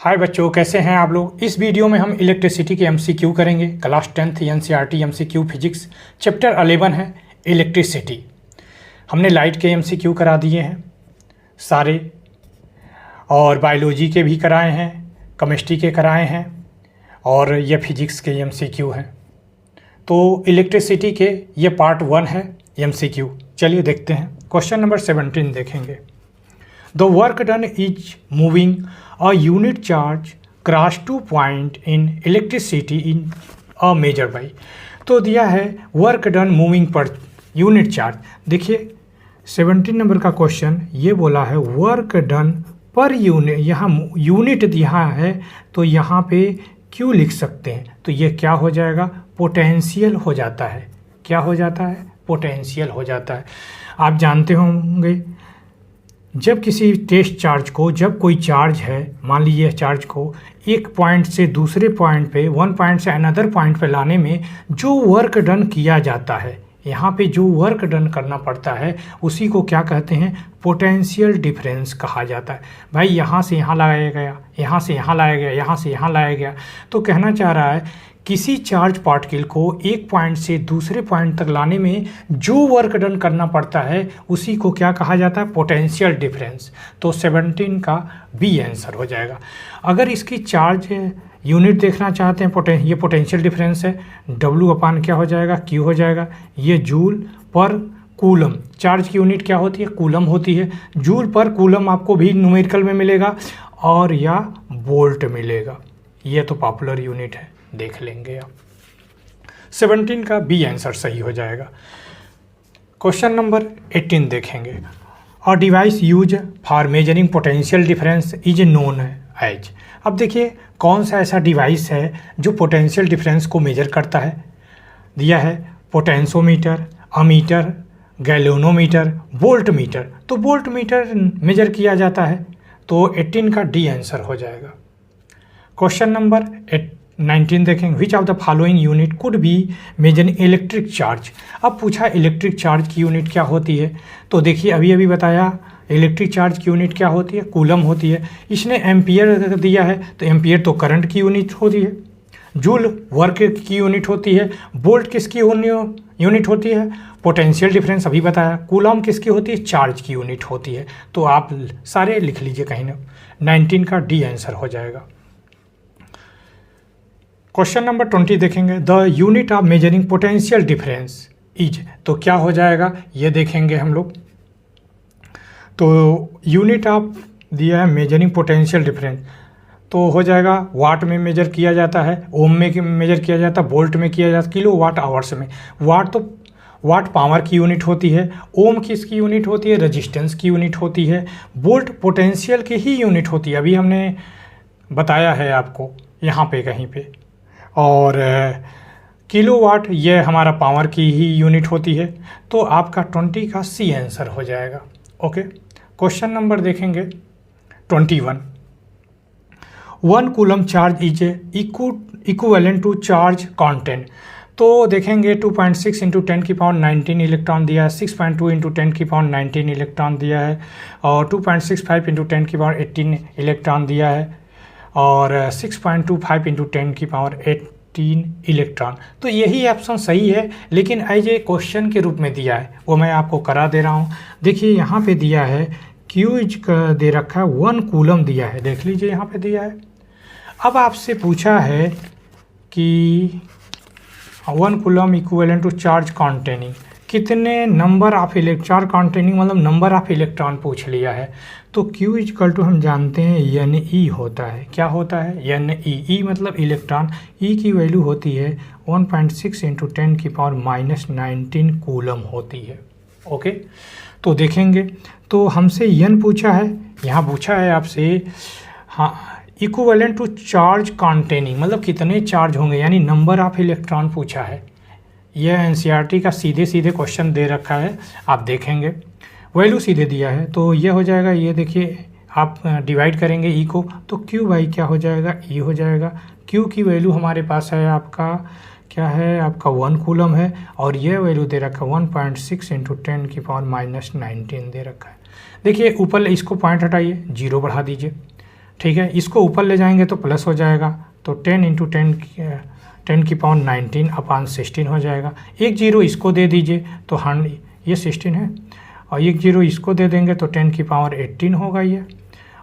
हाय बच्चों, कैसे हैं आप लोग। इस वीडियो में हम इलेक्ट्रिसिटी के एमसीक्यू करेंगे। Class 10th NCERT MCQ physics chapter 11 है इलेक्ट्रिसिटी। हमने लाइट के एमसीक्यू करा दिए हैं सारे, और बायोलॉजी के भी कराए हैं, केमिस्ट्री के कराए हैं, और ये फिजिक्स के एमसीक्यू हैं। तो इलेक्ट्रिसिटी के ये पार्ट 1 है एमसीक्यू। चलिए देखते हैं। क्वेश्चन नंबर 17 देखेंगे। The work done is moving a unit charge across 2 points in electricity in a measure by। तो दिया है work done moving per unit charge. देखिए 17 नंबर का क्वेश्चन ये बोला है वर्क डन पर यूनिट, यहाँ यूनिट दिया है तो यहाँ पे क्यों लिख सकते हैं। तो ये क्या हो जाएगा, पोटेंशियल हो जाता है। क्या हो जाता है, पोटेंशियल हो जाता है। आप जानते होंगे जब किसी टेस्ट चार्ज को, जब कोई चार्ज है, मान लीजिए चार्ज को एक पॉइंट से दूसरे पॉइंट पे, वन पॉइंट से अनदर पॉइंट पे लाने में जो वर्क डन किया जाता है, यहाँ पे जो वर्क डन करना पड़ता है उसी को क्या कहते हैं, पोटेंशियल डिफरेंस कहा जाता है। भाई यहाँ से यहाँ लाया गया, यहाँ से यहाँ लाया गया, यहाँ से यहाँ लाया गया। तो कहना चाह रहा है किसी चार्ज पार्टिकल को एक पॉइंट से दूसरे पॉइंट तक लाने में जो वर्क डन करना पड़ता है उसी को क्या कहा जाता है, पोटेंशियल डिफरेंस। तो 17 का बी आंसर हो जाएगा। अगर इसकी चार्ज यूनिट देखना चाहते हैं, ये पोटेंशियल डिफरेंस है, W अपान क्या हो जाएगा, Q हो जाएगा। ये जूल पर कूलम, चार्ज की यूनिट क्या होती है, कूलम होती है। जूल पर कूलम आपको भी न्यूमेरिकल में मिलेगा और या वोल्ट मिलेगा। ये तो पॉपुलर यूनिट है, देख लेंगे आप। 17 का बी आंसर सही हो जाएगा। क्वेश्चन नंबर 18 देखेंगे। और device use for measuring potential difference is known as. अब देखिए कौन सा ऐसा डिवाइस है जो पोटेंशियल डिफरेंस को मेजर करता है। दिया है potentiometer, ammeter, galvanometer, volt meter. तो वोल्ट मीटर मेजर किया जाता है। तो 18 का डी आंसर हो जाएगा। क्वेश्चन नंबर 19 देखेंगे। Which of the following unit could be measure electric charge. अब पूछा इलेक्ट्रिक चार्ज की यूनिट क्या होती है। तो देखिए अभी बताया इलेक्ट्रिक चार्ज की यूनिट क्या होती है, कूलम होती है। इसने एम्पियर दिया है तो एम्पियर तो करंट की यूनिट होती है। जूल वर्क की यूनिट होती है। वोल्ट किसकी यूनिट होती है, पोटेंशियल डिफरेंस अभी बताया। कूलम किसकी होती है, चार्ज की यूनिट होती है। तो आप सारे लिख लीजिए कहीं ना। 19 का डी आंसर हो जाएगा। क्वेश्चन नंबर 20 देखेंगे। The unit of measuring potential difference is. तो क्या हो जाएगा ये देखेंगे हम लोग। तो यूनिट ऑफ दिया है मेजरिंग पोटेंशियल डिफरेंस, तो हो जाएगा वाट में मेजर किया जाता है, ओम में मेजर किया जाता है, वोल्ट में किया जाता है, किलो वाट आवर्स में। वाट तो वाट पावर की यूनिट होती है। ओम किसकी यूनिट होती है, रेजिस्टेंस की यूनिट होती है। वोल्ट पोटेंशियल की ही यूनिट होती है, अभी हमने बताया है आपको यहाँ पे कहीं पे। और किलोवाट ये हमारा पावर की ही यूनिट होती है। तो आपका 20 का सी आंसर हो जाएगा। ओके, क्वेश्चन नंबर देखेंगे 21। 1 coulomb charge is equivalent to charge content. तो देखेंगे 2.6 इंटू 10 की पावर 19 इलेक्ट्रॉन दिया है, 6.2 इंटू 10 की पावर 19 इलेक्ट्रॉन दिया है, और 2.65 इंटू 10 की पावर 18 इलेक्ट्रॉन दिया है, और 6.25 इंटू 10 की पावर 18 इलेक्ट्रॉन। तो यही ऑप्शन सही है, लेकिन एज ए क्वेश्चन के रूप में दिया है, वो मैं आपको करा दे रहा हूँ। देखिए यहाँ पे दिया है क्यूज दे रखा है, 1 कूलम दिया है, देख लीजिए यहाँ पे दिया है। अब आपसे पूछा है कि 1 coulomb equivalent to charge containing, कितने नंबर ऑफ चार्ज कॉन्टेनिंग मतलब नंबर ऑफ इलेक्ट्रॉन पूछ लिया है। तो Q इक्वल टू हम जानते हैं Ne होता है। क्या होता है, Ne मतलब इलेक्ट्रॉन। E की वैल्यू होती है 1.6 इंटू 10 की पावर -19 कूलम होती है। ओके, तो देखेंगे तो हमसे N पूछा है, यहाँ पूछा है आपसे हाँ इक्विवेलेंट टू चार्ज कॉन्टेनिंग मतलब कितने चार्ज होंगे, यानी नंबर ऑफ इलेक्ट्रॉन पूछा है। यह एनसीईआरटी का सीधे क्वेश्चन दे रखा है, आप देखेंगे वैल्यू सीधे दिया है। तो ये हो जाएगा, ये देखिए आप डिवाइड करेंगे ई को, तो क्यू बाई क्या हो जाएगा, ई हो जाएगा। क्यू की वैल्यू हमारे पास है आपका क्या है, आपका 1 कूलम है, और ये वैल्यू दे रखा है 1.6 इंटू 10 की पावर -19 दे रखा है। देखिए ऊपर इसको पॉइंट हटाइए, 0 बढ़ा दीजिए, ठीक है, इसको ऊपर ले जाएंगे तो प्लस हो जाएगा, तो 10 इंटू 10 की पावर 19 अपान 16 हो जाएगा। एक जीरो इसको दे दीजिए तो ये 16 है, और एक जीरो इसको दे देंगे तो 10 की पावर 18 होगा ये,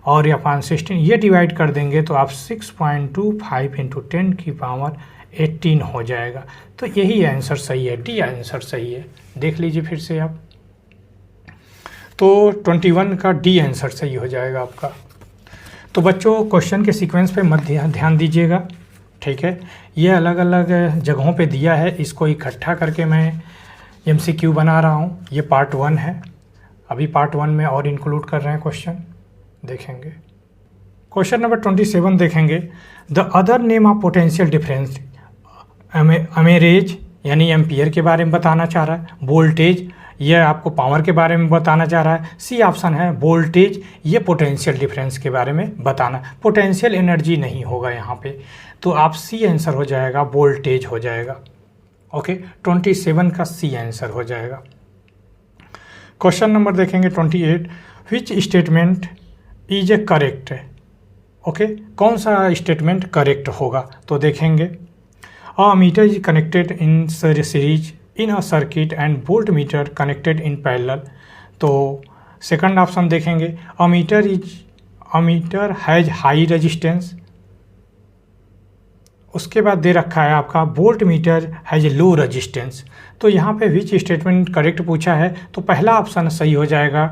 और ये अपान 16 ये डिवाइड कर देंगे तो आप 6.25 इंटू 10 की पावर 18 हो जाएगा। तो यही आंसर सही है, डी आंसर सही है। देख लीजिए फिर से आप, तो 21 का डी आंसर सही हो जाएगा आपका। तो बच्चों क्वेश्चन के सीक्वेंस पे मत ध्यान दीजिएगा, ठीक है। ये अलग अलग जगहों पे दिया है, इसको इकट्ठा करके मैं MCQ बना रहा हूँ। ये पार्ट 1 है, अभी पार्ट 1 में और इंक्लूड कर रहे हैं क्वेश्चन, देखेंगे। क्वेश्चन नंबर 27 देखेंगे। The other name of potential difference, average यानी एम्पियर के बारे में बताना चाह रहा है, वोल्टेज ये आपको पावर के बारे में बताना चाह रहा है। सी ऑप्शन है वोल्टेज, ये पोटेंशियल डिफरेंस के बारे में बताना, पोटेंशियल एनर्जी नहीं होगा यहाँ पे, तो आप सी आंसर हो जाएगा, वोल्टेज हो जाएगा। ओके, 27 का सी आंसर हो जाएगा। क्वेश्चन नंबर देखेंगे 28, which statement is a correct. Okay, कौन सा स्टेटमेंट करेक्ट होगा, तो देखेंगे। Ammeter is connected in series in a circuit and voltmeter connected in parallel, तो सेकंड ऑप्शन देखेंगे। Ammeter has high resistance, उसके बाद दे रखा है आपका voltmeter has low resistance. तो यहाँ पे विच स्टेटमेंट करेक्ट पूछा है, तो पहला ऑप्शन सही हो जाएगा।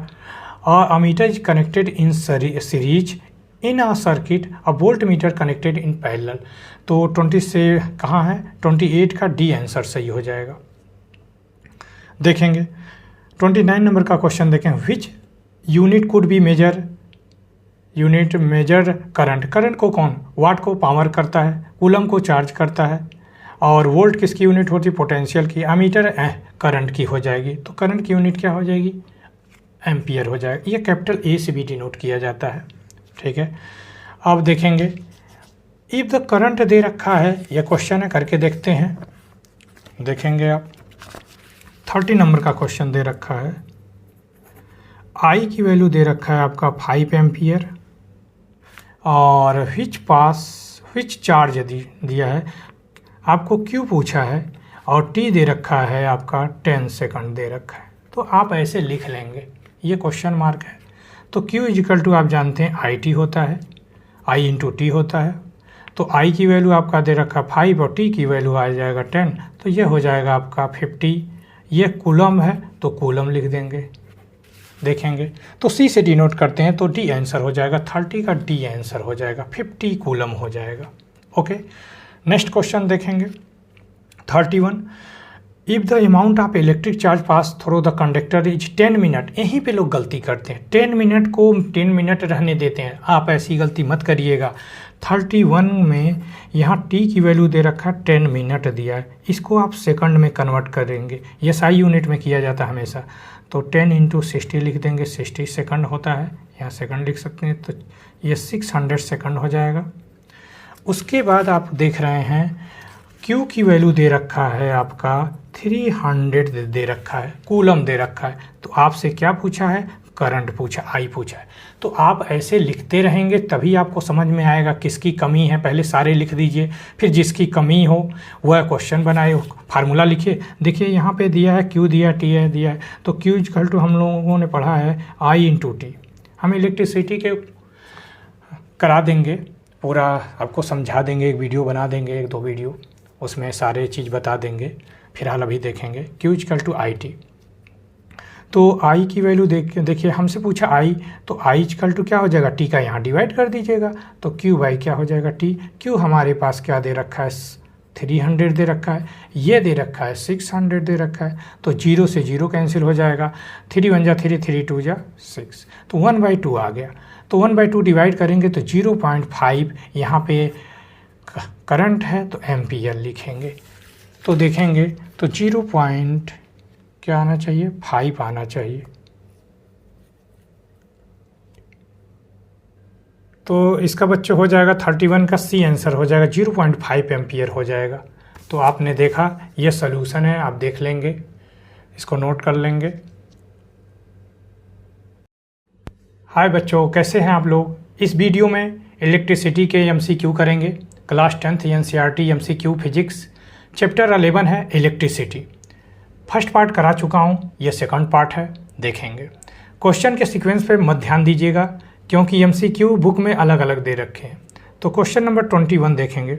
Ammeter is connected in series in a circuit, a voltmeter connected in parallel, तो 20 से कहाँ है, 28 का डी आंसर सही हो जाएगा। देखेंगे 29 नंबर का क्वेश्चन देखें। Which unit could be measure, unit measure current को कौन, वाट को पावर करता है, कूलम को चार्ज करता है, और वोल्ट किसकी यूनिट होती है, पोटेंशियल की, एमीटर करंट की हो जाएगी। तो करंट की यूनिट क्या हो जाएगी, एम्पियर हो जाएगा। ये कैपिटल ए से भी डिनोट किया जाता है, ठीक है। अब देखेंगे इफ द करंट दे रखा है, यह क्वेश्चन है, करके देखते हैं। देखेंगे आप 30 नंबर का क्वेश्चन दे रखा है। आई की वैल्यू दे रखा है आपका 5 एम्पियर, और विच चार्ज दिया है आपको, क्यू पूछा है, और टी दे रखा है आपका 10 सेकंड दे रखा है। तो आप ऐसे लिख लेंगे, ये क्वेश्चन मार्क है। तो Q इजिकल टू आप जानते हैं आई टी होता है, I इंटू टी होता है। तो I की वैल्यू आपका दे रखा 5 और T की वैल्यू आ जाएगा 10, तो ये हो जाएगा आपका 50। ये कूलम है तो कूलम लिख देंगे, देखेंगे। तो C से डिनोट करते हैं तो D आंसर हो जाएगा, 30 का D आंसर हो जाएगा, 50 कूलम हो जाएगा। ओके, नेक्स्ट क्वेश्चन देखेंगे 31। If the amount of electric charge pass through the conductor is 10 minute, यहीं पे लोग गलती करते हैं, 10 मिनट को 10 मिनट रहने देते हैं, आप ऐसी गलती मत करिएगा। 31 में यहाँ t की वैल्यू दे रखा है, 10 मिनट दिया है, इसको आप सेकंड में कन्वर्ट करेंगे, ये SI यूनिट में किया जाता है हमेशा। तो 10 इंटू 60 लिख देंगे, 60 सेकंड होता है, यहाँ सेकंड लिख सकते हैं, तो ये 600 सेकंड हो जाएगा। उसके बाद आप देख रहे हैं Q की वैल्यू दे रखा है आपका 300 दे रखा है, कूलम दे रखा है। तो आपसे क्या पूछा है, करंट पूछा, I पूछा है। तो आप ऐसे लिखते रहेंगे तभी आपको समझ में आएगा किसकी कमी है। पहले सारे लिख दीजिए, फिर जिसकी कमी हो वह क्वेश्चन बनाए, फार्मूला लिखिए। देखिए यहाँ पे दिया है Q दिया है, T है दिया है, तो Q इक्वल टू हम लोगों ने पढ़ा है I इंटू टी। हम इलेक्ट्रिसिटी के करा देंगे, पूरा आपको समझा देंगे, एक वीडियो बना देंगे, 1-2 वीडियो, उसमें सारे चीज़ बता देंगे। फिलहाल अभी देखेंगे Q equal to I T. तो I की वैल्यू देखिए हमसे पूछा I, तो I इक्वल टू क्या हो जाएगा, T का यहाँ डिवाइड कर दीजिएगा, तो Q बाई क्या हो जाएगा T। Q हमारे पास क्या दे रखा है, 300 दे रखा है, ये दे रखा है 600 दे रखा है, तो 0 से 0 कैंसिल हो जाएगा, 3 1 जा 3, 3 2 जा 6, तो 1/2 आ गया। तो 1/2 डिवाइड करेंगे तो 0.5 यहाँ पे करंट है, तो एम्पियर लिखेंगे। तो देखेंगे तो 0. क्या आना चाहिए, 5 आना चाहिए। तो इसका बच्चे हो जाएगा 31 का सी आंसर हो जाएगा, 0.5 एम्पियर हो जाएगा। तो आपने देखा ये सलूशन है, आप देख लेंगे, इसको नोट कर लेंगे। हाय बच्चों, कैसे हैं आप लोग। इस वीडियो में इलेक्ट्रिसिटी के एमसीक्यू करेंगे। Class 10th NCERT MCQ physics, chapter 11 है इलेक्ट्रिसिटी। फर्स्ट पार्ट करा चुका हूँ, ये सेकंड पार्ट है, देखेंगे। क्वेश्चन के सीक्वेंस पे मत ध्यान दीजिएगा क्योंकि एमसीक्यू बुक में अलग अलग दे रखे हैं। तो क्वेश्चन नंबर 21 देखेंगे।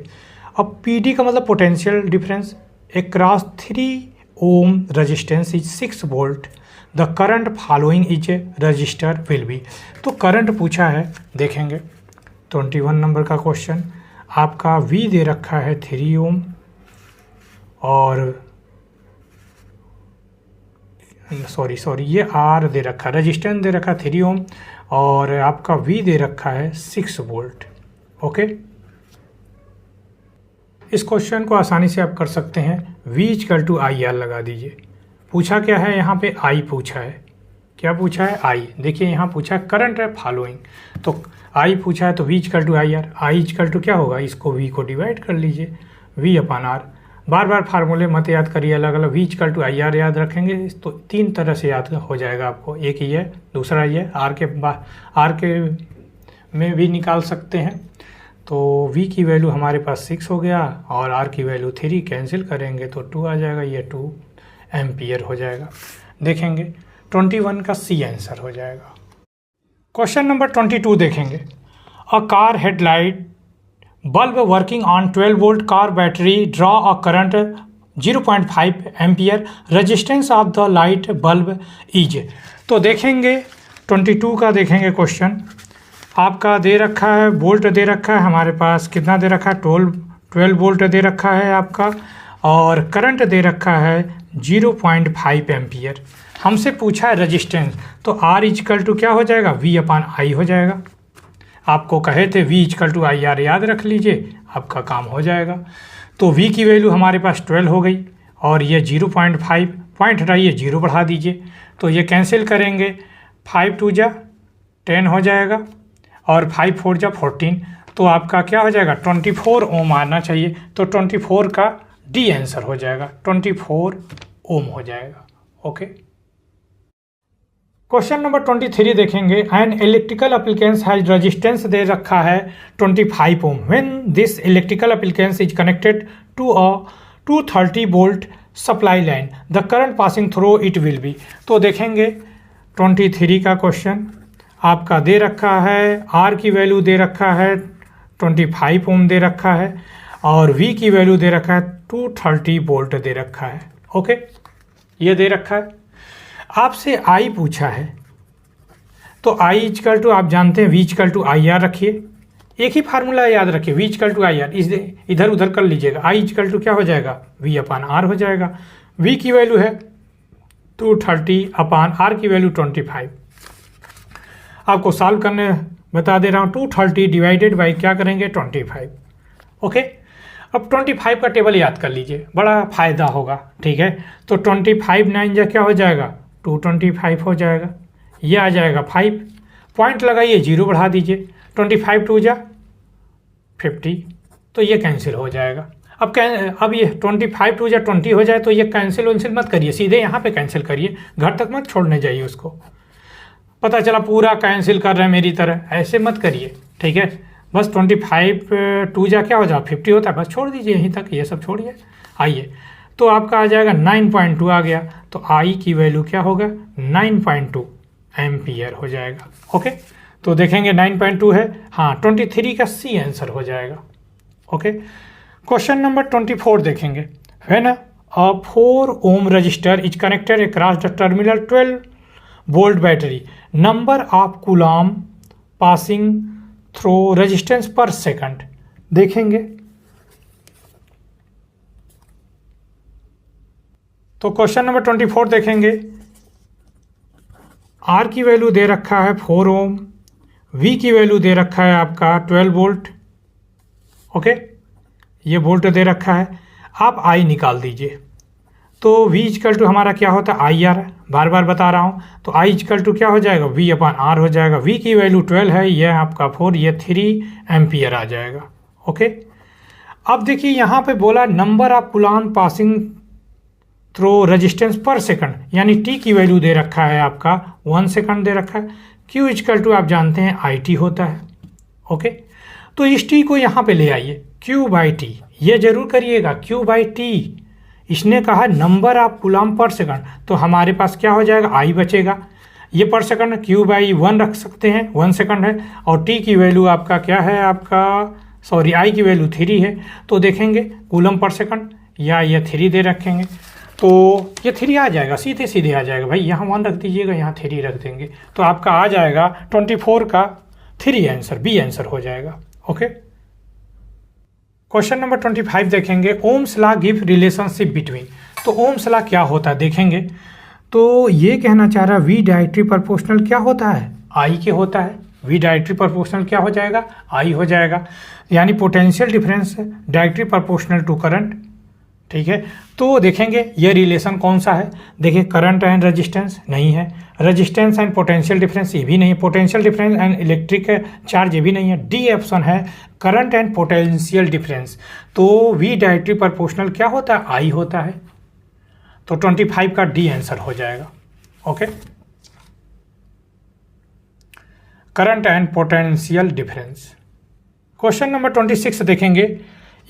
अब पीडी का मतलब potential difference across 3 ohm resistance is 6 volt, the current following is a register will be. तो करंट पूछा है, देखेंगे 21 नंबर का क्वेश्चन। आपका वी दे रखा है 3 ओम और सॉरी ये आर दे रखा है, रजिस्टेंस दे रखा है 3 ओम और आपका वी दे रखा है 6 वोल्ट। ओके, इस क्वेश्चन को आसानी से आप कर सकते हैं। V equal to I R लगा दीजिए। पूछा क्या है यहाँ पे, I पूछा है। क्या पूछा है, I। देखिए यहाँ पूछा है करंट है फॉलोइंग, तो I पूछा है तो V equal to I R. I equal to क्या होगा, इसको V को डिवाइड कर लीजिए, V अपन R। बार बार फार्मूले मत याद करिए अलग अलग, V equal to I R याद रखेंगे तो 3 तरह से याद हो जाएगा आपको। एक ये, दूसरा ये, R के में भी निकाल सकते हैं। तो V की वैल्यू हमारे पास 6 हो गया और R की वैल्यू 3, कैंसिल करेंगे तो 2 आ जाएगा, ये 2 एम्पियर हो जाएगा। देखेंगे 21 का C आंसर हो जाएगा। क्वेश्चन नंबर 22 देखेंगे। A car headlight bulb working on 12 volt car battery draw a current 0.5 ampere, resistance of the light bulb is. तो देखेंगे 22 का देखेंगे क्वेश्चन। आपका दे रखा है वोल्ट दे रखा है हमारे पास, कितना दे रखा है 12 वोल्ट दे रखा है आपका, और करंट दे रखा है 0.5 एम्पियर। हमसे पूछा है रेजिस्टेंस, तो R इक्वल टू क्या हो जाएगा, V अपान आई हो जाएगा। आपको कहे थे V equal to I R याद रख लीजिए, आपका काम हो जाएगा। तो V की वैल्यू हमारे पास 12 हो गई और ये 0.5 पॉइंट हटाइए, 0 बढ़ा दीजिए तो ये कैंसिल करेंगे। 5 2 जा 10 हो जाएगा और 5 4 जा 14, तो आपका क्या हो जाएगा 24 ओम आना चाहिए। तो 24 का डी आंसर हो जाएगा, 24 ओम हो जाएगा। ओके, क्वेश्चन नंबर 23 देखेंगे। An electrical appliance has resistance दे रखा है 25 ohm. When this electrical appliance is connected to a 230 volt supply line, the current passing through it will be. तो देखेंगे 23 का क्वेश्चन आपका दे रखा है, R की वैल्यू दे रखा है 25 ओम दे रखा है और V की वैल्यू दे रखा है 230 वोल्ट दे रखा है। ओके, ये दे रखा है। आपसे I पूछा है तो I इक्वल टू आप जानते हैं V equal to I R रखिए, एक ही फार्मूला याद रखिए, V equal to I R, इधर उधर कर लीजिएगा। I इक्वल टू क्या हो जाएगा, V अपान R हो जाएगा। V की वैल्यू है 230 अपान R की वैल्यू 25। आपको सॉल्व करने बता दे रहा हूँ। 230 डिवाइडेड बाई क्या करेंगे 25। ओके, अब 25 का टेबल याद कर लीजिए, बड़ा फायदा होगा। ठीक है, तो 25 9 जा क्या हो जाएगा 225 हो जाएगा, ये आ जाएगा 5 पॉइंट लगाइए, 0 बढ़ा दीजिए, 25 2 जा 50, तो ये कैंसिल हो जाएगा। अब ये 25 2 जा 20 हो जाए तो ये कैंसिल मत करिए, सीधे यहाँ पे कैंसिल करिए, घर तक मत छोड़ने जाइए उसको। पता चला पूरा कैंसिल कर रहे हैं मेरी तरह, ऐसे मत करिए। ठीक है, बस 25 2 जा क्या हो जाए 50 होता है, बस छोड़ दीजिए यहीं तक, ये सब छोड़िए। आइए, तो आपका आ जाएगा 9.2 आ गया, तो आई की वैल्यू क्या होगा 9.2 एम्पियर हो जाएगा। ओके, तो देखेंगे 9.2 है, हाँ 23 का C आंसर हो जाएगा। ओके, क्वेश्चन नंबर 24 देखेंगे। When a 4 ohm resistor is connected across the terminal 12 volt battery, number of coulomb passing through resistance पर सेकंड। देखेंगे तो क्वेश्चन नंबर 24 देखेंगे। R की वैल्यू दे रखा है 4 ओम, V की वैल्यू दे रखा है आपका 12 वोल्ट। ओके, ये वोल्ट दे रखा है, आप I निकाल दीजिए। तो V इक्वल टू हमारा क्या होता है आई आर, बार बार बता रहा हूँ। तो I इक्वल टू क्या हो जाएगा V अपान R हो जाएगा। V की वैल्यू 12 है, ये आपका 4, ये 3 एम्पियर आ जाएगा। ओके, अब देखिए यहाँ पे बोला number of coulomb passing through resistance पर सेकंड, यानी T की वैल्यू दे रखा है आपका 1 सेकंड दे रखा है। Q इक्वल टू आप जानते हैं IT होता है। ओके, तो इस टी को यहाँ पे ले आइए, क्यू बाई टी, ये जरूर करिएगा, क्यू बाई टी। इसने कहा number of coulomb per second, तो हमारे पास क्या हो जाएगा, आई बचेगा। ये पर सेकंड क्यू बाई 1 रख सकते हैं, 1 सेकंड है, और टी की वैल्यू आपका क्या है, आपका सॉरी आई की वैल्यू 3 है। तो देखेंगे कूलम पर सेकंड, या ये 3 दे रखेंगे, तो ये 3 आ जाएगा, सीधे सीधे आ जाएगा भाई। यहाँ 1 रख दीजिएगा, यहाँ 3 रख देंगे, तो आपका आ जाएगा 24 का 3 आंसर, बी आंसर हो जाएगा। ओके, क्वेश्चन नंबर 25 देखेंगे, Ohm's law give relationship between. तो ओम्स लॉ क्या होता है देखेंगे, तो ये कहना चाह रहा है वी डायरेक्टली प्रोपोर्शनल क्या होता है, आई के होता है। वी डायरेक्टली प्रोपोर्शनल क्या हो जाएगा, आई हो जाएगा, यानी potential difference directly proportional to current. ठीक है, तो देखेंगे ये रिलेशन कौन सा है, देखिए करंट एंड रेजिस्टेंस नहीं है, रेजिस्टेंस एंड पोटेंशियल डिफरेंस ये भी नहीं है, potential difference and electric charge ये भी नहीं है। डी ऑप्शन है करंट एंड पोटेंशियल डिफरेंस। तो वी डायरेक्टली प्रोपोर्शनल क्या होता है, आई होता है। तो 25 का डी आंसर हो जाएगा। Okay, current and potential difference. Question number 26 देखेंगे,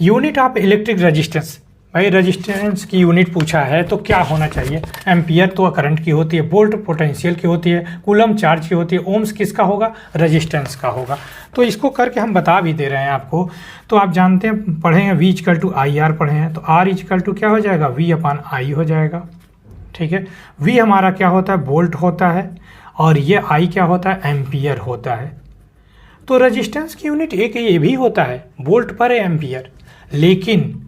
यूनिट ऑफ इलेक्ट्रिक रेजिस्टेंस। भाई रेजिस्टेंस की यूनिट पूछा है तो क्या होना चाहिए, एम्पियर तो करंट की होती है, वोल्ट पोटेंशियल की होती है, कूलम चार्ज की होती है, ओम्स किसका होगा, रेजिस्टेंस का होगा। तो इसको करके हम बता भी दे रहे हैं आपको। तो आप जानते हैं, पढ़े हैं V equal to I R पढ़े हैं, तो आर इक्वल टू क्या हो जाएगा, वी अपान आई हो जाएगा। ठीक है, वी हमारा क्या होता है, वोल्ट होता है, और ये आई क्या होता है, एम्पियर होता है। तो रेजिस्टेंस की यूनिट एक ये भी होता है, वोल्ट पर एम्पियर, लेकिन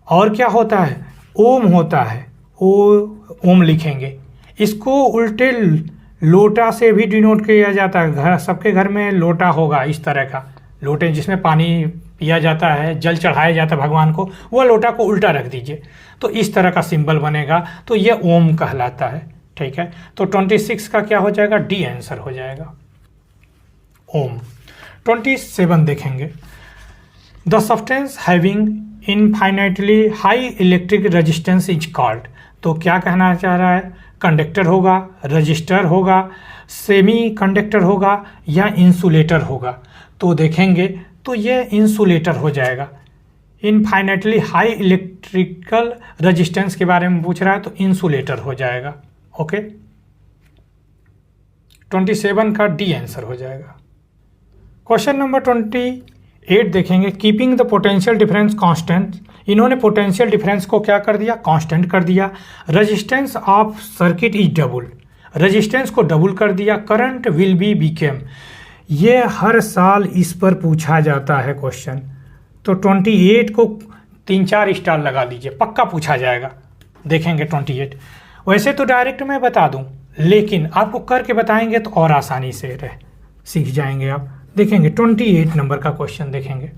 और क्या होता है, ओम होता है, ओम लिखेंगे। इसको उल्टे लोटा से भी डिनोट किया जाता है, घर सबके घर में लोटा होगा इस तरह का, लोटे जिसमें पानी पिया जाता है, जल चढ़ाया जाता है भगवान को, वह लोटा को उल्टा रख दीजिए तो इस तरह का सिंबल बनेगा, तो यह ओम कहलाता है। ठीक है, तो 26 का क्या हो जाएगा, डी आंसर हो जाएगा, ओम। 27 देखेंगे, the substance having infinitely high electric resistance is called. तो क्या कहना चाह रहा है, कंडक्टर होगा, रजिस्टर होगा, सेमी कंडक्टर होगा, या इंसुलेटर होगा। तो देखेंगे तो ये इंसुलेटर हो जाएगा। इनफाइनाइटली हाई इलेक्ट्रिकल रेजिस्टेंस के बारे में पूछ रहा है तो इंसुलेटर हो जाएगा। ओके, 27 का डी आंसर हो जाएगा। क्वेश्चन नंबर 28 देखेंगे, keeping the potential difference constant. इन्होंने पोटेंशियल डिफरेंस को क्या कर दिया, कांस्टेंट कर दिया। Resistance of circuit is double, resistance को डबल कर दिया। करंट विल बी बीकेम, ये हर साल इस पर पूछा जाता है क्वेश्चन। तो 28 को 3-4 स्टार लगा दीजिए, पक्का पूछा जाएगा। देखेंगे 28, वैसे तो डायरेक्ट मैं बता दूं, लेकिन आपको करके बताएंगे तो और आसानी से सीख जाएंगे आप। देखेंगे 28 नंबर का क्वेश्चन देखेंगे।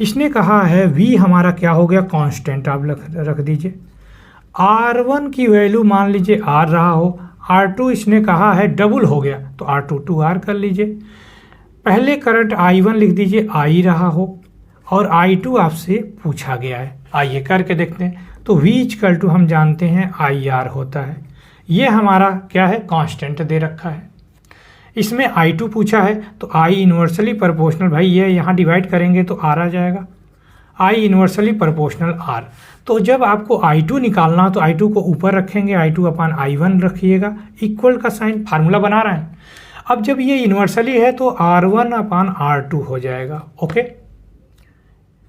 इसने कहा है वी हमारा क्या हो गया, कांस्टेंट आप रख दीजिए। R1 की वैल्यू मान लीजिए R रहा हो, R2 इसने कहा है डबल हो गया तो R2 2R कर लीजिए। पहले करंट I1 लिख दीजिए, I रहा हो, और I2 आपसे पूछा गया है। आइए करके देखते हैं। तो V इक्वल टू हम जानते हैं IR होता है, ये हमारा क्या है, कांस्टेंट दे रखा है। इसमें I2 पूछा है तो I इन्वर्सली प्रोपोर्शनल, भाई ये यहाँ डिवाइड करेंगे तो R आ जाएगा, I इन्वर्सली प्रोपोर्शनल R। तो जब आपको I2 निकालना हो तो I2 को ऊपर रखेंगे, I2 अपान I1 रखिएगा, इक्वल का साइन फार्मूला बना रहे हैं। अब जब ये इन्वर्सली है तो R1 अपान R2 हो जाएगा। ओके,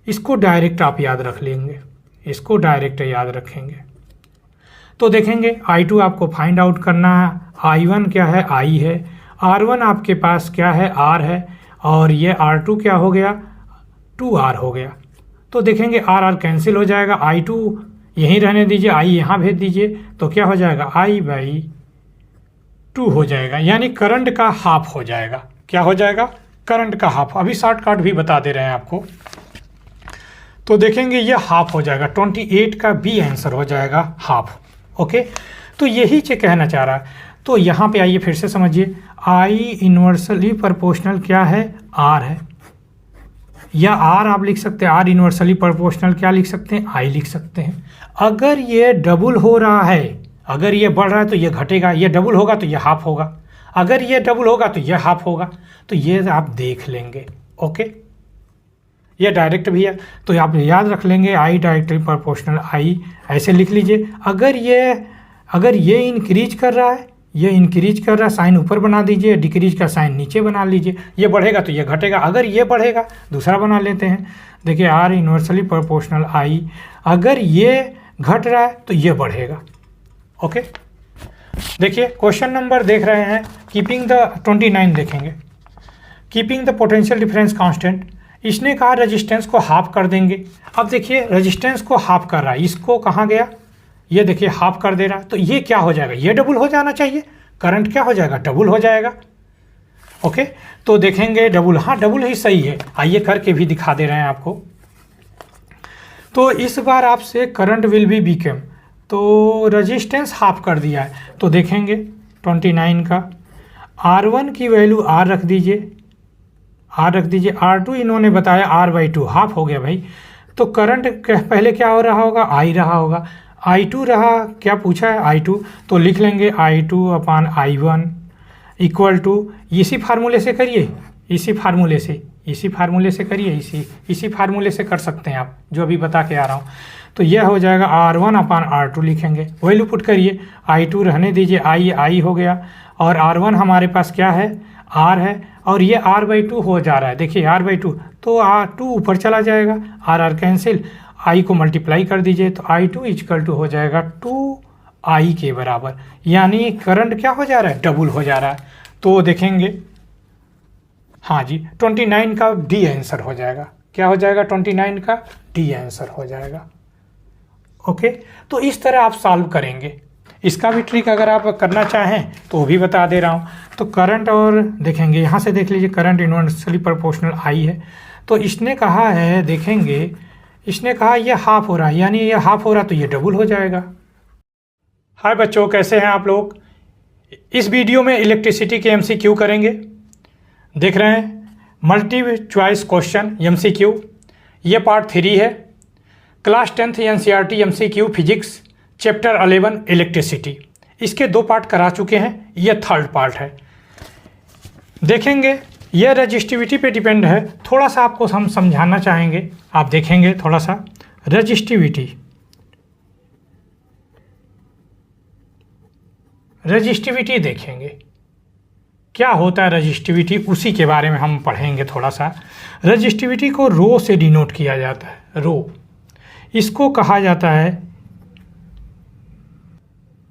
इसको डायरेक्ट आप याद रख लेंगे, इसको डायरेक्ट याद रखेंगे। तो देखेंगे I2 आपको फाइंड आउट करना है, I1 क्या है, I है, R1 आपके पास क्या है, R है, और ये R2 क्या हो गया, 2R हो गया। तो देखेंगे R कैंसिल हो जाएगा, I2 यहीं रहने दीजिए, I यहाँ भेज दीजिए, तो क्या हो जाएगा, I/2 हो जाएगा, यानी करंट का हाफ हो जाएगा। क्या हो जाएगा, करंट का हाफ। अभी शॉर्टकट भी बता दे रहे हैं आपको। तो देखेंगे ये हाफ हो जाएगा, 28 का बी आंसर हो जाएगा, हाफ। ओके, तो यही चीज कहना चाह रहा है। तो यहाँ पे आइए फिर से समझिए, I इन्वर्सली प्रोपोर्शनल क्या है, R है, या R आप लिख सकते हैं, R इन्वर्सली प्रोपोर्शनल क्या लिख सकते हैं, I लिख सकते हैं। अगर ये डबल हो रहा है, अगर ये बढ़ रहा है तो ये घटेगा, ये डबल होगा तो ये हाफ होगा, अगर ये डबल होगा तो ये हाफ होगा, तो ये आप देख लेंगे। ओके, ये डायरेक्ट भी है, तो आप याद रख लेंगे आई डायरेक्टली प्रोपोर्शनल आई, ऐसे लिख लीजिए। अगर ये इंक्रीज कर रहा है, ये इंक्रीज कर रहा है, साइन ऊपर बना दीजिए, डिक्रीज का साइन नीचे बना लीजिए। ये बढ़ेगा तो ये घटेगा, अगर ये बढ़ेगा दूसरा बना लेते हैं। देखिए आर इन्वर्सली प्रोपोर्शनल आई, अगर ये घट रहा है तो ये बढ़ेगा। ओके, देखिए क्वेश्चन नंबर देख रहे हैं, कीपिंग द 29 देखेंगे, keeping the potential difference constant. इसने कहा रेजिस्टेंस को हाफ कर देंगे। अब देखिए रेजिस्टेंस को हाफ कर रहा है, इसको कहाँ गया, ये देखिए हाफ कर दे रहा है, तो ये क्या हो जाएगा, ये डबल हो जाना चाहिए, करंट क्या हो जाएगा, डबल हो जाएगा। ओके, तो देखेंगे डबल, हाँ डबल ही सही है, आइए करके भी दिखा दे रहे हैं आपको। तो इस बार आपसे करंट विल बी बीकेम, तो रेजिस्टेंस हाफ कर दिया है, तो देखेंगे 29 का R1 की वैल्यू R रख दीजिए, R2 इन्होंने बताया R/2 हाफ हो गया भाई। तो करंट पहले क्या हो रहा होगा, I रहा होगा, I2 रहा, क्या पूछा है I2, तो लिख लेंगे I2/I1 इक्वल टू, इसी फार्मूले से करिए, इसी फार्मूले से करिए, इसी फार्मूले से कर सकते हैं आप, जो अभी बता के आ रहा हूँ। तो यह हो जाएगा R1/R2 लिखेंगे, वैल्यू पुट करिए, I2 रहने दीजिए, I हो गया, और R1 हमारे पास क्या है, R है, और ये R/2 हो जा रहा है, देखिए R/2, तो R2 ऊपर चला जाएगा, R कैंसिल, I को मल्टीप्लाई कर दीजिए, तो I2 इक्वल टू हो जाएगा 2I के बराबर, यानी करंट क्या हो जा रहा है, डबल हो जा रहा है। तो देखेंगे, हाँ जी 29 का डी आंसर हो जाएगा, क्या हो जाएगा, 29 का डी आंसर हो जाएगा। ओके, तो इस तरह आप सॉल्व करेंगे। इसका भी ट्रिक अगर आप करना चाहें तो वो भी बता दे रहा हूँ। तो करंट, और देखेंगे यहाँ से देख लीजिए, करंट इन्वर्सली प्रोपोर्शनल आई है, तो इसने कहा है, देखेंगे इसने कहा ये हाफ हो रहा है, यानी ये हाफ हो रहा तो ये डबल हो जाएगा। हाय बच्चों, कैसे हैं आप लोग। इस वीडियो में इलेक्ट्रिसिटी के MCQ करेंगे। देख रहे हैं मल्टी चॉइस क्वेश्चन MCQ, ये पार्ट 3 है। Class 10th NCERT MCQ physics chapter 11 electricity, इसके 2 पार्ट करा चुके हैं, ये 3rd पार्ट है। देखेंगे यह रजिस्टिविटी पे डिपेंड है, थोड़ा सा आपको हम समझाना चाहेंगे। आप देखेंगे थोड़ा सा रजिस्टिविटी देखेंगे क्या होता है रजिस्टिविटी, उसी के बारे में हम पढ़ेंगे थोड़ा सा। रजिस्टिविटी को रो से डिनोट किया जाता है, रो, इसको कहा जाता है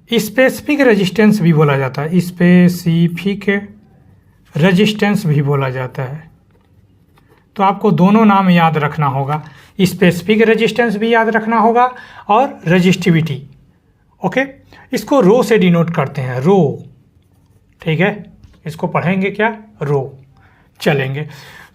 स्पेसिफिक रेजिस्टेंस भी बोला जाता है, स्पेसिफिक रेजिस्टेंस भी बोला जाता है। तो आपको दोनों नाम याद रखना होगा, स्पेसिफिक रेजिस्टेंस भी याद रखना होगा और रजिस्टिविटी। ओके, इसको रो से डिनोट करते हैं, रो, ठीक है, इसको पढ़ेंगे क्या, रो, चलेंगे।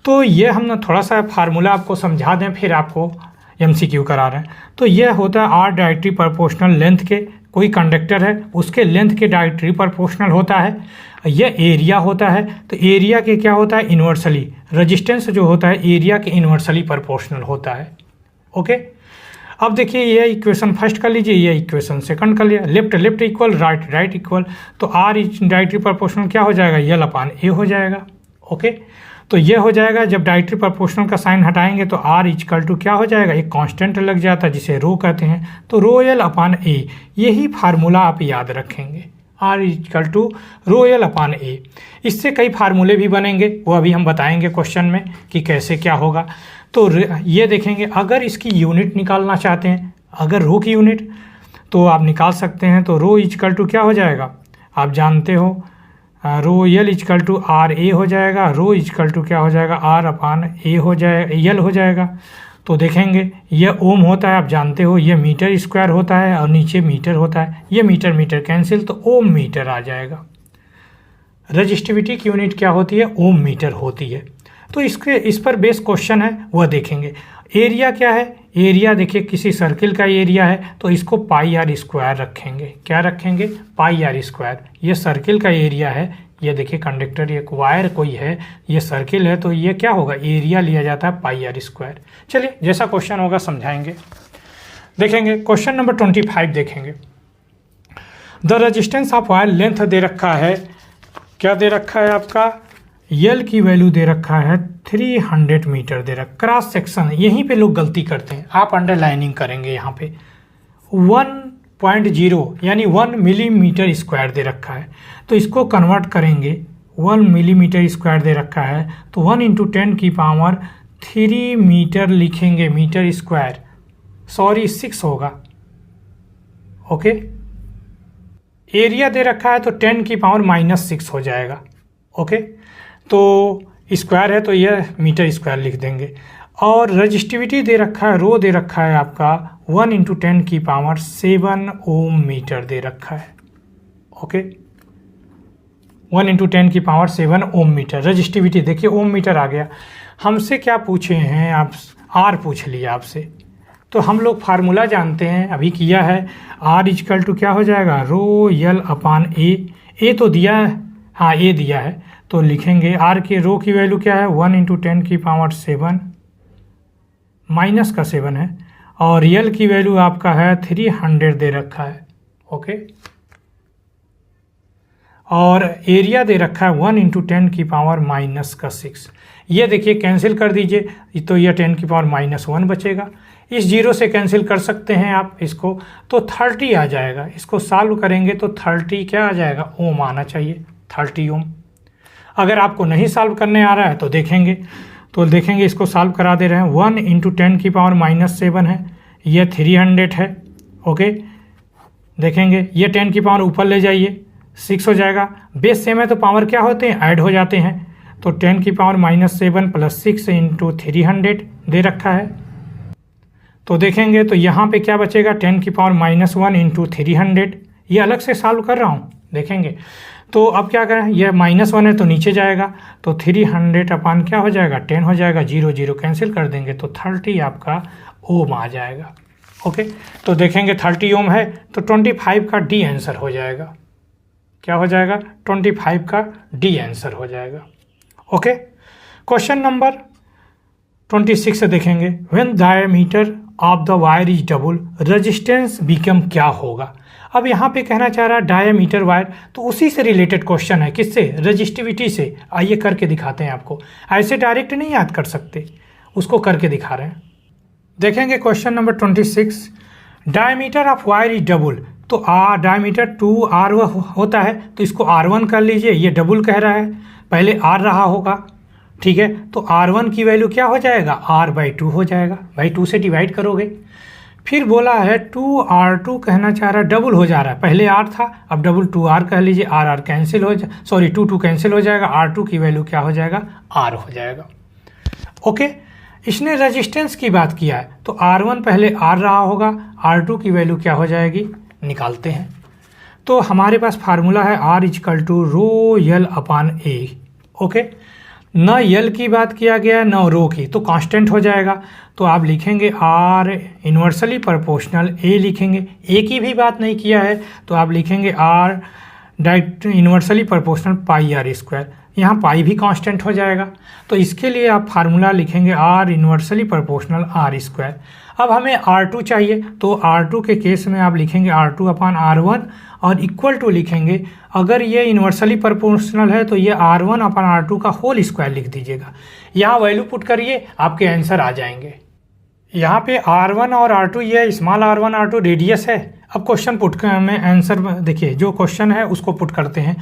तो ये हम ना थोड़ा सा फार्मूला आपको समझा दें, फिर आपको MCQ करा रहे हैं। तो यह होता है R डायरेक्टली प्रोपोर्शनल लेंथ के, कोई कंडक्टर है उसके लेंथ के डायरेक्टली प्रोपोर्शनल होता है। यह एरिया होता है, तो एरिया के क्या होता है, इन्वर्सली, रेजिस्टेंस जो होता है एरिया के इन्वर्सली प्रोपोर्शनल होता है। ओके, अब देखिए ये इक्वेशन फर्स्ट कर लीजिए, ये इक्वेशन सेकंड कर लिया, लेफ्ट इक्वल, राइट इक्वल, तो R डायरेक्टली प्रोपोर्शनल क्या हो जाएगा, L/A हो जाएगा। ओके, तो ये हो जाएगा, जब डायरेक्टली प्रोपोर्शनल का साइन हटाएंगे तो R इक्वल टू क्या हो जाएगा, एक कांस्टेंट लग जाता है जिसे रो कहते हैं, तो ρL/A, यही फार्मूला आप याद रखेंगे, R इक्वल टू ρL/A। इससे कई फार्मूले भी बनेंगे, वो अभी हम बताएंगे क्वेश्चन में कि कैसे क्या होगा। तो ये देखेंगे, अगर इसकी यूनिट निकालना चाहते हैं, अगर रो की यूनिट, तो आप निकाल सकते हैं। तो रो इक्वल टू क्या हो जाएगा, आप जानते हो, ρL इक्वल टू RA हो जाएगा, रो इक्वल टू क्या हो जाएगा, R/A हो जाएगा, L हो जाएगा। तो देखेंगे ये ओम होता है, आप जानते हो, ये मीटर स्क्वायर होता है और नीचे मीटर होता है, ये मीटर कैंसिल, तो ओम मीटर आ जाएगा। रजिस्टिविटी की यूनिट क्या होती है, ओम मीटर होती है। तो इस पर बेस क्वेश्चन है, वह देखेंगे। एरिया क्या है, एरिया देखिए किसी सर्किल का एरिया है तो इसको πr² रखेंगे, क्या रखेंगे, πr²। ये सर्किल का एरिया है, ये देखिए कंडक्टर, ये वायर कोई है, ये सर्किल है, तो ये क्या होगा, एरिया लिया जाता है πr²। चलिए जैसा क्वेश्चन होगा समझाएंगे। देखेंगे क्वेश्चन नंबर 25 देखेंगे। The resistance of wire length दे रखा है, क्या दे रखा है आपका, यल की वैल्यू दे रखा है 300 मीटर दे रखा। क्रॉस सेक्शन यहीं पे लोग गलती करते हैं, आप अंडरलाइनिंग करेंगे यहाँ पे 1.0 यानी 1 मिलीमीटर स्क्वायर दे रखा है, तो इसको कन्वर्ट करेंगे 1 मिलीमीटर स्क्वायर दे रखा है तो 1 × 10 की पावर 3 मीटर लिखेंगे, मीटर स्क्वायर, सॉरी 6 होगा। ओके, एरिया दे रखा है तो 10 की पावर -6 हो जाएगा। ओके, तो स्क्वायर है तो यह मीटर स्क्वायर लिख देंगे। और रजिस्टिविटी दे रखा है, रो दे रखा है आपका 1 × 10 की पावर 7 ओम मीटर दे रखा है। ओके, 1 × 10 की पावर 7 ओम मीटर। रजिस्टिविटी देखिए ओम मीटर आ गया। हमसे क्या पूछे हैं आप, आर पूछ लिया आपसे, तो हम लोग फार्मूला जानते हैं, अभी किया है। आर इक्वल टू क्या हो जाएगा, रो यल अपान ए तो दिया है, हाँ ए दिया है तो लिखेंगे आर के रो की वैल्यू क्या है 1 × 10 की पावर 7 माइनस का 7 है, और यल की वैल्यू आपका है 300 दे रखा है। ओके, और एरिया दे रखा है 1 × 10 की पावर -6। ये देखिए कैंसिल कर दीजिए तो यह 10 की पावर -1 बचेगा। इस जीरो से कैंसिल कर सकते हैं आप इसको, तो 30 आ जाएगा। इसको सॉल्व करेंगे तो 30 क्या आ जाएगा, ओम आना चाहिए, 30 ओम। अगर आपको नहीं सॉल्व करने आ रहा है तो देखेंगे इसको सॉल्व करा दे रहे हैं। 1 × 10 की पावर -7 है, यह 300 है। ओके, देखेंगे ये 10 की पावर ऊपर ले जाइए 6 हो जाएगा। बेस सेम है तो पावर क्या होते हैं, ऐड हो जाते हैं। तो 10 की पावर -7 + 6 × 300 दे रखा है। तो देखेंगे तो यहाँ पे क्या बचेगा, 10 की पावर -1 × 300। ये अलग से सॉल्व कर रहा हूँ, देखेंगे। तो अब क्या करें, यह -1 है तो नीचे जाएगा, तो 300 अपान क्या हो जाएगा, 10 हो जाएगा। 0 0 कैंसिल कर देंगे तो 30 आपका ओम आ जाएगा। ओके, तो देखेंगे 30 ओम है तो 25 का डी आंसर हो जाएगा। क्या हो जाएगा, 25 का डी आंसर हो जाएगा। ओके, क्वेश्चन नंबर 26 से देखेंगे, when diameter of the wire is double resistance become क्या होगा। अब यहाँ पे कहना चाह रहा है डायमीटर वायर, तो उसी से रिलेटेड क्वेश्चन है, किससे, रजिस्टिविटी से। आइए करके दिखाते हैं आपको, ऐसे डायरेक्ट नहीं याद कर सकते, उसको करके दिखा रहे हैं। देखेंगे question number 26, diameter of wire is double, तो डायमीटर 2r होता है तो इसको r1 कर लीजिए। ये डबल कह रहा है, पहले r रहा होगा, ठीक है। तो r1 की वैल्यू क्या हो जाएगा, r/2 हो जाएगा, भाई 2 से डिवाइड करोगे। फिर बोला है 2r2 कहना चाह रहा है, डबल हो जा रहा है, पहले r था अब डबल 2r कह लीजिए, r कैंसिल हो जाए, सॉरी 2 कैंसिल हो जाएगा, r2 की वैल्यू क्या हो जाएगा, r हो जाएगा। ओके, इसने रेजिस्टेंस की बात किया है तो r1 पहले r रहा होगा, r2 की वैल्यू क्या हो जाएगी, निकालते हैं। तो हमारे पास फार्मूला है r = रो यल अपान ए। ओके, न यल की बात किया गया है न रो की, तो कांस्टेंट हो जाएगा। तो आप लिखेंगे r इन्वर्सली प्रोपोर्शनल a लिखेंगे। a की भी बात नहीं किया है तो आप लिखेंगे r direct inversely proportional πr²। यहाँ पाई भी कांस्टेंट हो जाएगा, तो इसके लिए आप फार्मूला लिखेंगे r इन्वर्सली प्रोपोर्शनल r²। अब हमें r2 चाहिए, तो r2 के केस में आप लिखेंगे r2 अपान r1 और इक्वल टू लिखेंगे, अगर ये इन्वर्सली प्रोपोर्शनल है तो ये r1 अपान r2 का होल स्क्वायर लिख दीजिएगा। यहाँ वैल्यू पुट करिए, आपके आंसर आ जाएंगे। यहाँ पे r1 और r2, ये स्मॉल r1 r2 रेडियस है। अब क्वेश्चन पुट में आंसर देखिए, जो क्वेश्चन है उसको पुट करते हैं।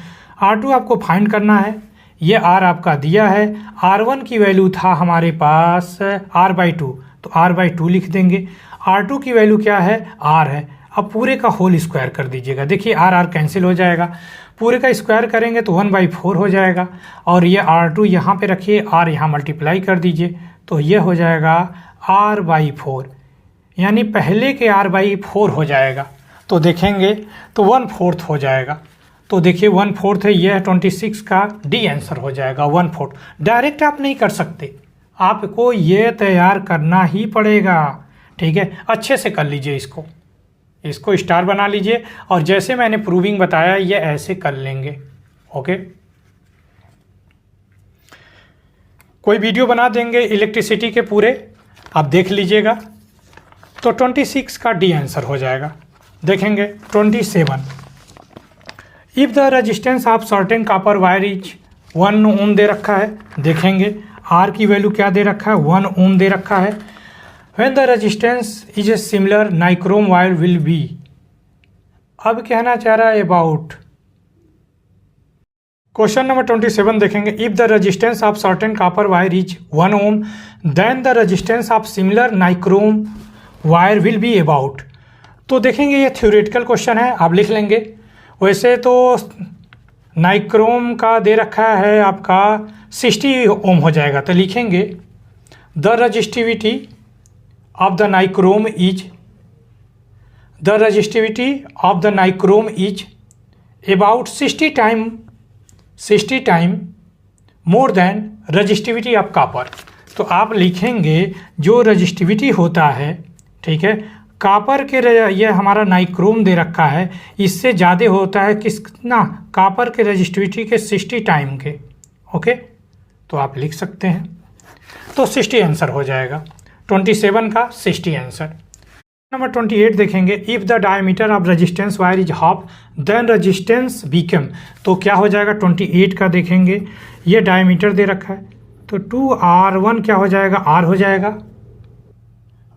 r2 आपको फाइंड करना है, ये r आपका दिया है, r1 की वैल्यू था हमारे पास r/2, तो r/2 लिख देंगे। r2 की वैल्यू क्या है, r है। अब पूरे का होल स्क्वायर कर दीजिएगा, देखिए r कैंसिल हो जाएगा, पूरे का स्क्वायर करेंगे तो 1/4 हो जाएगा। और ये r2 यहाँ पे रखिए, r यहाँ मल्टीप्लाई कर दीजिए, तो ये हो जाएगा r/4, यानी पहले के r/4 हो जाएगा। तो देखेंगे तो 1/4 हो जाएगा। तो देखिए 1/4 है, यह 26 का डी आंसर हो जाएगा 1/4। डायरेक्ट आप नहीं कर सकते, आपको ये तैयार करना ही पड़ेगा, ठीक है। अच्छे से कर लीजिए, इसको स्टार बना लीजिए, और जैसे मैंने प्रूविंग बताया ये ऐसे कर लेंगे। ओके, कोई वीडियो बना देंगे इलेक्ट्रिसिटी के पूरे, आप देख लीजिएगा। तो 26 का डी आंसर हो जाएगा। देखेंगे 27, if the resistance of certain copper wire is 1 ओम दे रखा है, देखेंगे आर की वैल्यू क्या दे रखा है, 1 ओम दे रखा है। When the resistance is a similar nichrome wire will B, अब कहना चाह रहा है अबाउट। क्वेश्चन नंबर 27 देखेंगे, if the resistance of certain copper wire is 1 ohm then the resistance of similar nichrome wire will be about. तो देखेंगे ये theoretical question है, आप लिख लेंगे। वैसे तो नाइक्रोम का दे रखा है आपका 60 ओम हो जाएगा, तो लिखेंगे the resistivity of the nichrome is about 60 time more than resistivity of copper. तो आप लिखेंगे जो रेजिस्टिविटी होता है, ठीक है, कॉपर के ये हमारा नाइक्रोम दे रखा है, इससे ज़्यादा होता है कितना, कॉपर के रेजिस्टिविटी के 60 टाइम के। ओके, तो आप लिख सकते हैं, तो 60 आंसर हो जाएगा 27 का 60 आंसर। नंबर 28 देखेंगे, if the diameter of resistance wire is half then resistance become. तो क्या हो जाएगा 28 का, देखेंगे ये डायमीटर दे रखा है, तो 2r1 क्या हो जाएगा, r हो जाएगा।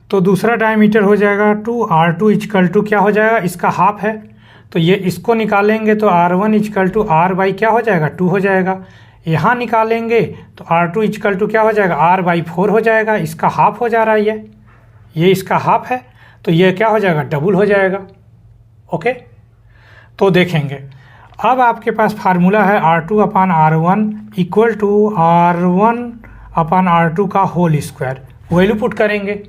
तो दूसरा डायमीटर हो जाएगा 2r2 इक्वल टू क्या हो जाएगा, इसका हाफ है, तो ये इसको निकालेंगे तो r1 equal to r by क्या हो जाएगा, 2 हो जाएगा। यहाँ निकालेंगे तो r2 इक्वल टू क्या हो जाएगा, r बाई 4 हो जाएगा, इसका हाफ हो जा रहा है, ये इसका हाफ है, तो ये क्या हो जाएगा, डबल हो जाएगा। ओके, तो देखेंगे अब आपके पास फार्मूला है r2 upon r1 equal to r1 upon r2 का होल स्क्वायर। वैल्यू पुट करेंगे,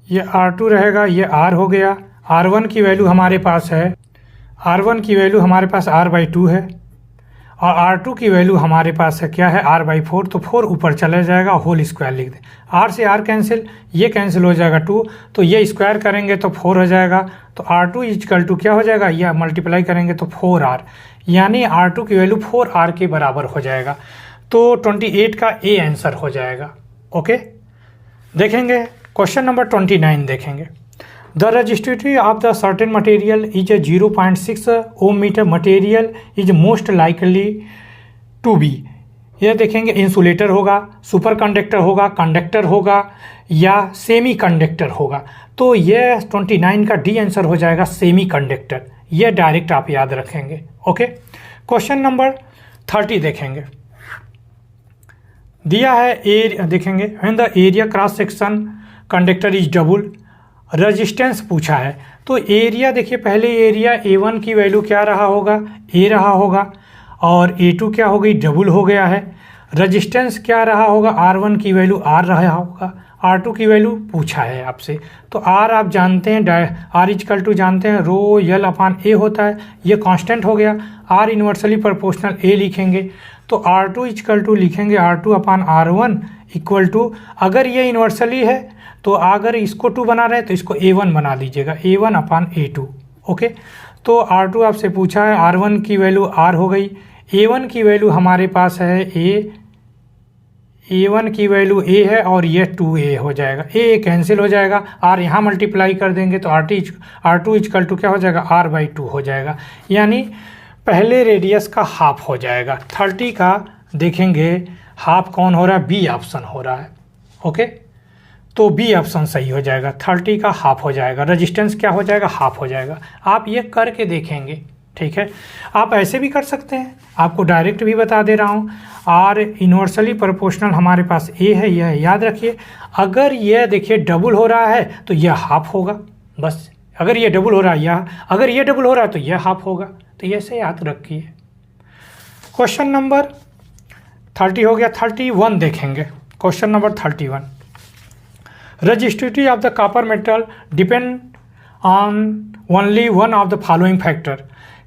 ये r2 रहेगा, ये r हो गया। r1 की वैल्यू हमारे पास है, r1 की वैल्यू हमारे पास r बाई 2 है, और r2 की वैल्यू हमारे पास है क्या है, r बाई 4, तो 4 ऊपर चला जाएगा, होल स्क्वायर लिख दें। r से r कैंसिल, ये कैंसिल हो जाएगा 2, तो ये स्क्वायर करेंगे तो 4 हो जाएगा, तो r2 इक्वल टू क्या हो जाएगा, यह मल्टीप्लाई करेंगे तो 4r, यानी r2 की वैल्यू 4r के बराबर हो जाएगा। तो 28 का ए आंसर हो जाएगा। ओके, देखेंगे क्वेश्चन नंबर 29 देखेंगे, the resistivity of the certain material is a 0.6 ohm metre material is most likely to be. यह देखेंगे इंसुलेटर होगा, सुपर कंडक्टर होगा, कंडक्टर होगा या सेमी कंडक्टर होगा। तो यह 29 का डी आंसर हो जाएगा, सेमी कंडक्टर। यह डायरेक्ट आप याद रखेंगे। ओके, क्वेश्चन नंबर 30 देखेंगे, दिया है एरिया, देखेंगे when the area cross section conductor is double, resistance पूछा है। तो एरिया देखिए, पहले एरिया A1 की वैल्यू क्या रहा होगा, A रहा होगा, और A2 क्या हो गई, डबल हो गया है। रेजिस्टेंस क्या रहा होगा, R1 की वैल्यू R रहा होगा, R2 की वैल्यू पूछा है आपसे। तो R आप जानते हैं, R इक्वल टू जानते हैं रो L अपान A होता है, ये कांस्टेंट हो गया। R इन्वर्सली प्रोपोर्शनल A लिखेंगे, तो R2 इक्वल टू लिखेंगे R2 upon R1 equal to, अगर ये इन्वर्सली है तो अगर इसको 2 बना रहे हैं तो इसको A1 बना लीजिएगा, A1 अपान A2। ओके, तो R2 आपसे पूछा है, R1 की वैल्यू R हो गई, A1 की वैल्यू हमारे पास है A1 की वैल्यू A है, और ये 2A हो जाएगा, A कैंसिल हो जाएगा, R यहाँ मल्टीप्लाई कर देंगे तो R2 इक्वल टू क्या हो जाएगा, R बाई 2 हो जाएगा, यानी पहले रेडियस का हाफ हो जाएगा। 30 का देखेंगे हाफ कौन हो रहा है, बी ऑप्शन हो रहा है। ओके, तो बी ऑप्शन सही हो जाएगा, 30 का हाफ हो जाएगा। रेजिस्टेंस क्या हो जाएगा, हाफ हो जाएगा। आप ये करके देखेंगे, ठीक है। आप ऐसे भी कर सकते हैं, आपको डायरेक्ट भी बता दे रहा हूँ। आर इन्वर्सली प्रोपोर्शनल हमारे पास ए है, यह याद रखिए। अगर यह देखिए डबल हो रहा है तो यह हाफ होगा, बस। अगर ये डबल हो रहा है यह, अगर ये डबल हो रहा है तो यह हाफ होगा, तो ये से याद रखिए। क्वेश्चन नंबर 30 हो गया। 31 देखेंगे, question number 31, resistivity of the copper metal depend on only one of the following factor.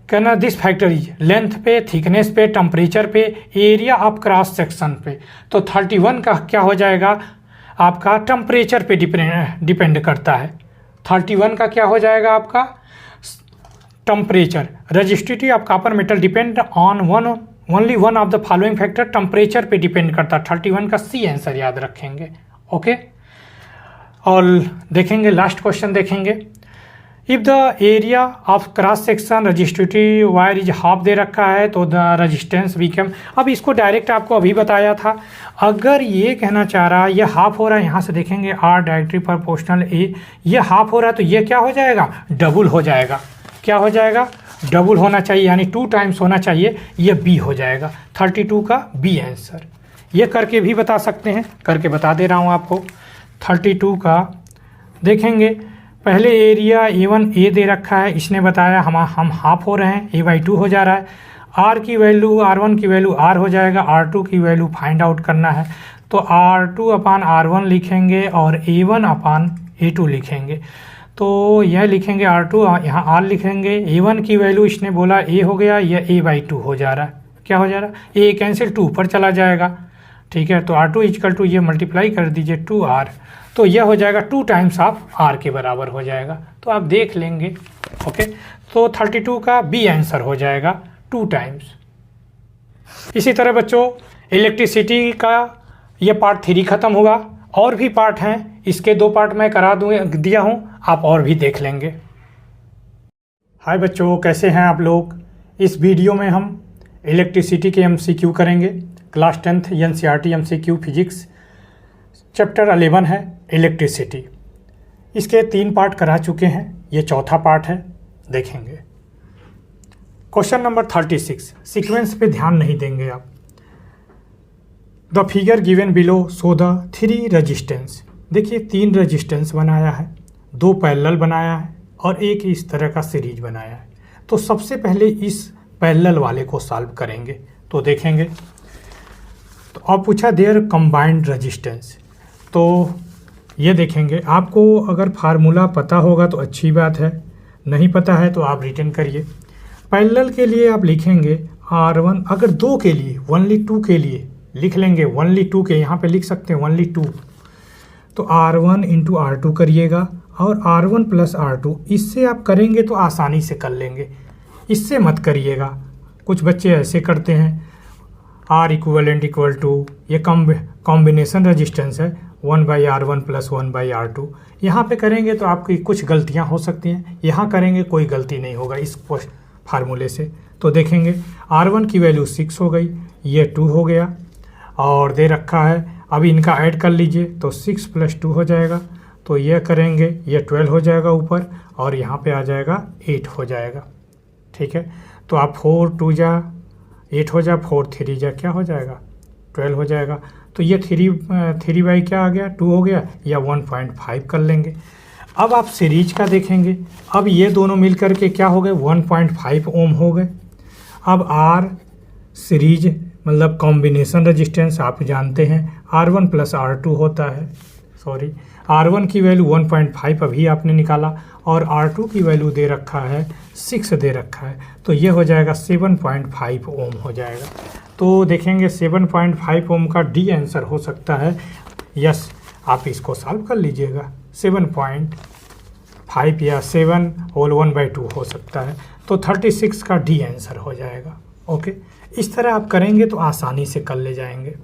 कहना दिस फैक्टर इज लेंथ पे, थिकनेस पे, टेम्परेचर पे, एरिया ऑफ क्रॉस सेक्शन पे। तो 31 का क्या हो जाएगा, आपका टेम्परेचर पे डिपेंड करता है। 31 का क्या हो जाएगा आपका, temperature. Resistivity of copper metal depend on only one of the following factor, temperature पे डिपेंड करता है। 31 का सी आंसर याद रखेंगे। ओके, और देखेंगे लास्ट क्वेश्चन देखेंगे, if the area of cross section resistive wire is half दे रखा है तो द रजिस्टेंस बिकम, अब इसको डायरेक्ट आपको अभी बताया था। अगर ये कहना चाह रहा है ये हाफ हो रहा है, यहाँ से देखेंगे आर डायरेक्टली प्रोपोर्शनल ए, ये हाफ हो रहा है तो ये क्या हो जाएगा, डबल हो जाएगा। क्या हो जाएगा, डबल होना चाहिए, यानी 2 टाइम्स होना चाहिए, ये बी हो जाएगा। 32 का बी आंसर। ये करके भी बता सकते हैं, करके बता दे रहा हूँ आपको। 32 का देखेंगे, पहले एरिया A1 ए दे रखा है, इसने बताया हम हाफ हो रहे हैं, A/2 हो जा रहा है। आर की वैल्यू, R1 की वैल्यू R हो जाएगा, R2 की वैल्यू फाइंड आउट करना है तो R2/R1 लिखेंगे और A1/A2 लिखेंगे। तो यह लिखेंगे R2, यहाँ R लिखेंगे। A1 की वैल्यू इसने बोला A हो गया, यह A/2 हो जा रहा है। क्या हो जा रहा है, A कैंसिल 2 ऊपर चला जाएगा, ठीक है। तो R2 इक्वल टू ये मल्टीप्लाई कर दीजिए 2R, तो यह हो जाएगा 2 टाइम्स ऑफ R के बराबर हो जाएगा। तो आप देख लेंगे, ओके। तो 32 का बी आंसर हो जाएगा 2 टाइम्स। इसी तरह बच्चों इलेक्ट्रिसिटी का ये पार्ट 3 खत्म हुआ, और भी पार्ट हैं, इसके 2 पार्ट मैं करा दिया हूँ, आप और भी देख लेंगे। हाय बच्चों, कैसे हैं आप लोग। इस वीडियो में हम इलेक्ट्रिसिटी के MCQ करेंगे। Class 10th NCERT MCQ physics chapter 11 है इलेक्ट्रिसिटी। इसके 3 पार्ट करा चुके हैं, ये चौथा पार्ट है, देखेंगे। क्वेश्चन नंबर 36, सीक्वेंस पे ध्यान नहीं देंगे आप। The figure given below show the 3 resistance. देखिए 3 रजिस्टेंस बनाया है, 2 पैरेलल बनाया है और एक इस तरह का सीरीज बनाया है। तो सबसे पहले इस पैरेलल वाले को सॉल्व करेंगे। तो देखेंगे, तो अब पूछा देयर कंबाइंड रजिस्टेंस। तो ये देखेंगे, आपको अगर फार्मूला पता होगा तो अच्छी बात है, नहीं पता है तो आप रिटर्न करिए। पैरेलल के लिए आप लिखेंगे R1, अगर 2 के लिए ओनली 2 के लिए लिख लेंगे, ओनली 2 के, यहाँ पे लिख सकते हैं ओनली 2, तो R1 इंटू R2 करिएगा और R1 प्लस R2, इससे आप करेंगे तो आसानी से कर लेंगे, इससे मत करिएगा। कुछ बच्चे ऐसे करते हैं, R इक्वलेंट इक्वल टू, ये कॉम्बिनेशन रजिस्टेंस है 1/R1 प्लस 1/R2, यहाँ पे करेंगे तो आपकी कुछ गलतियाँ हो सकती हैं, यहाँ करेंगे कोई गलती नहीं होगा इस फार्मूले से। तो देखेंगे R1 की वैल्यू 6 हो गई, ये 2 हो गया और दे रखा है, अब इनका ऐड कर लीजिए तो 6 + 2 हो जाएगा, तो ये करेंगे ये 12 हो जाएगा ऊपर और यहाँ पे आ जाएगा 8 हो जाएगा, ठीक है। तो आप 4 2 जा 8 हो जा, 4 3 जा क्या हो जाएगा 12 हो जाएगा। तो ये 3 बाई क्या आ गया 2 हो गया, या 1.5 कर लेंगे। अब आप सीरीज का देखेंगे, अब ये दोनों मिल करके क्या हो गए 1.5 ओम हो गए। अब R सीरीज मतलब कॉम्बिनेशन रजिस्टेंस आप जानते हैं R1 प्लस R2 होता है, सॉरी R1 की वैल्यू 1.5 अभी आपने निकाला और R2 की वैल्यू दे रखा है 6 दे रखा है, तो ये हो जाएगा 7.5 ओम हो जाएगा। तो देखेंगे 7.5 ओम का डी आंसर हो सकता है। यस, आप इसको सॉल्व कर लीजिएगा, 7.5 या 7 होल 1/2 हो सकता है, तो 36 का डी आंसर हो जाएगा। ओके, इस तरह आप करेंगे तो आसानी से कर ले जाएंगे।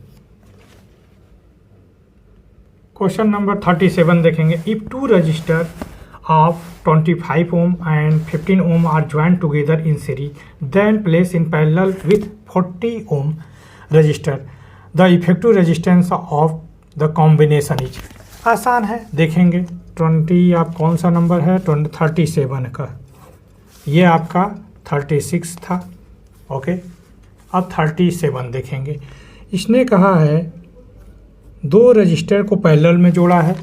क्वेश्चन नंबर 37 देखेंगे, if 2 register of 25 ohm and 15 ohm are joined together in series, then place in parallel with 40 ohm resistor, the effective resistance of the combination is। आसान है, देखेंगे 20 आप कौन सा नंबर है 37 का, ये आपका 36 था। ओके, अब 37 देखेंगे, इसने कहा है 2 रजिस्टर को पैरेलल में जोड़ा है,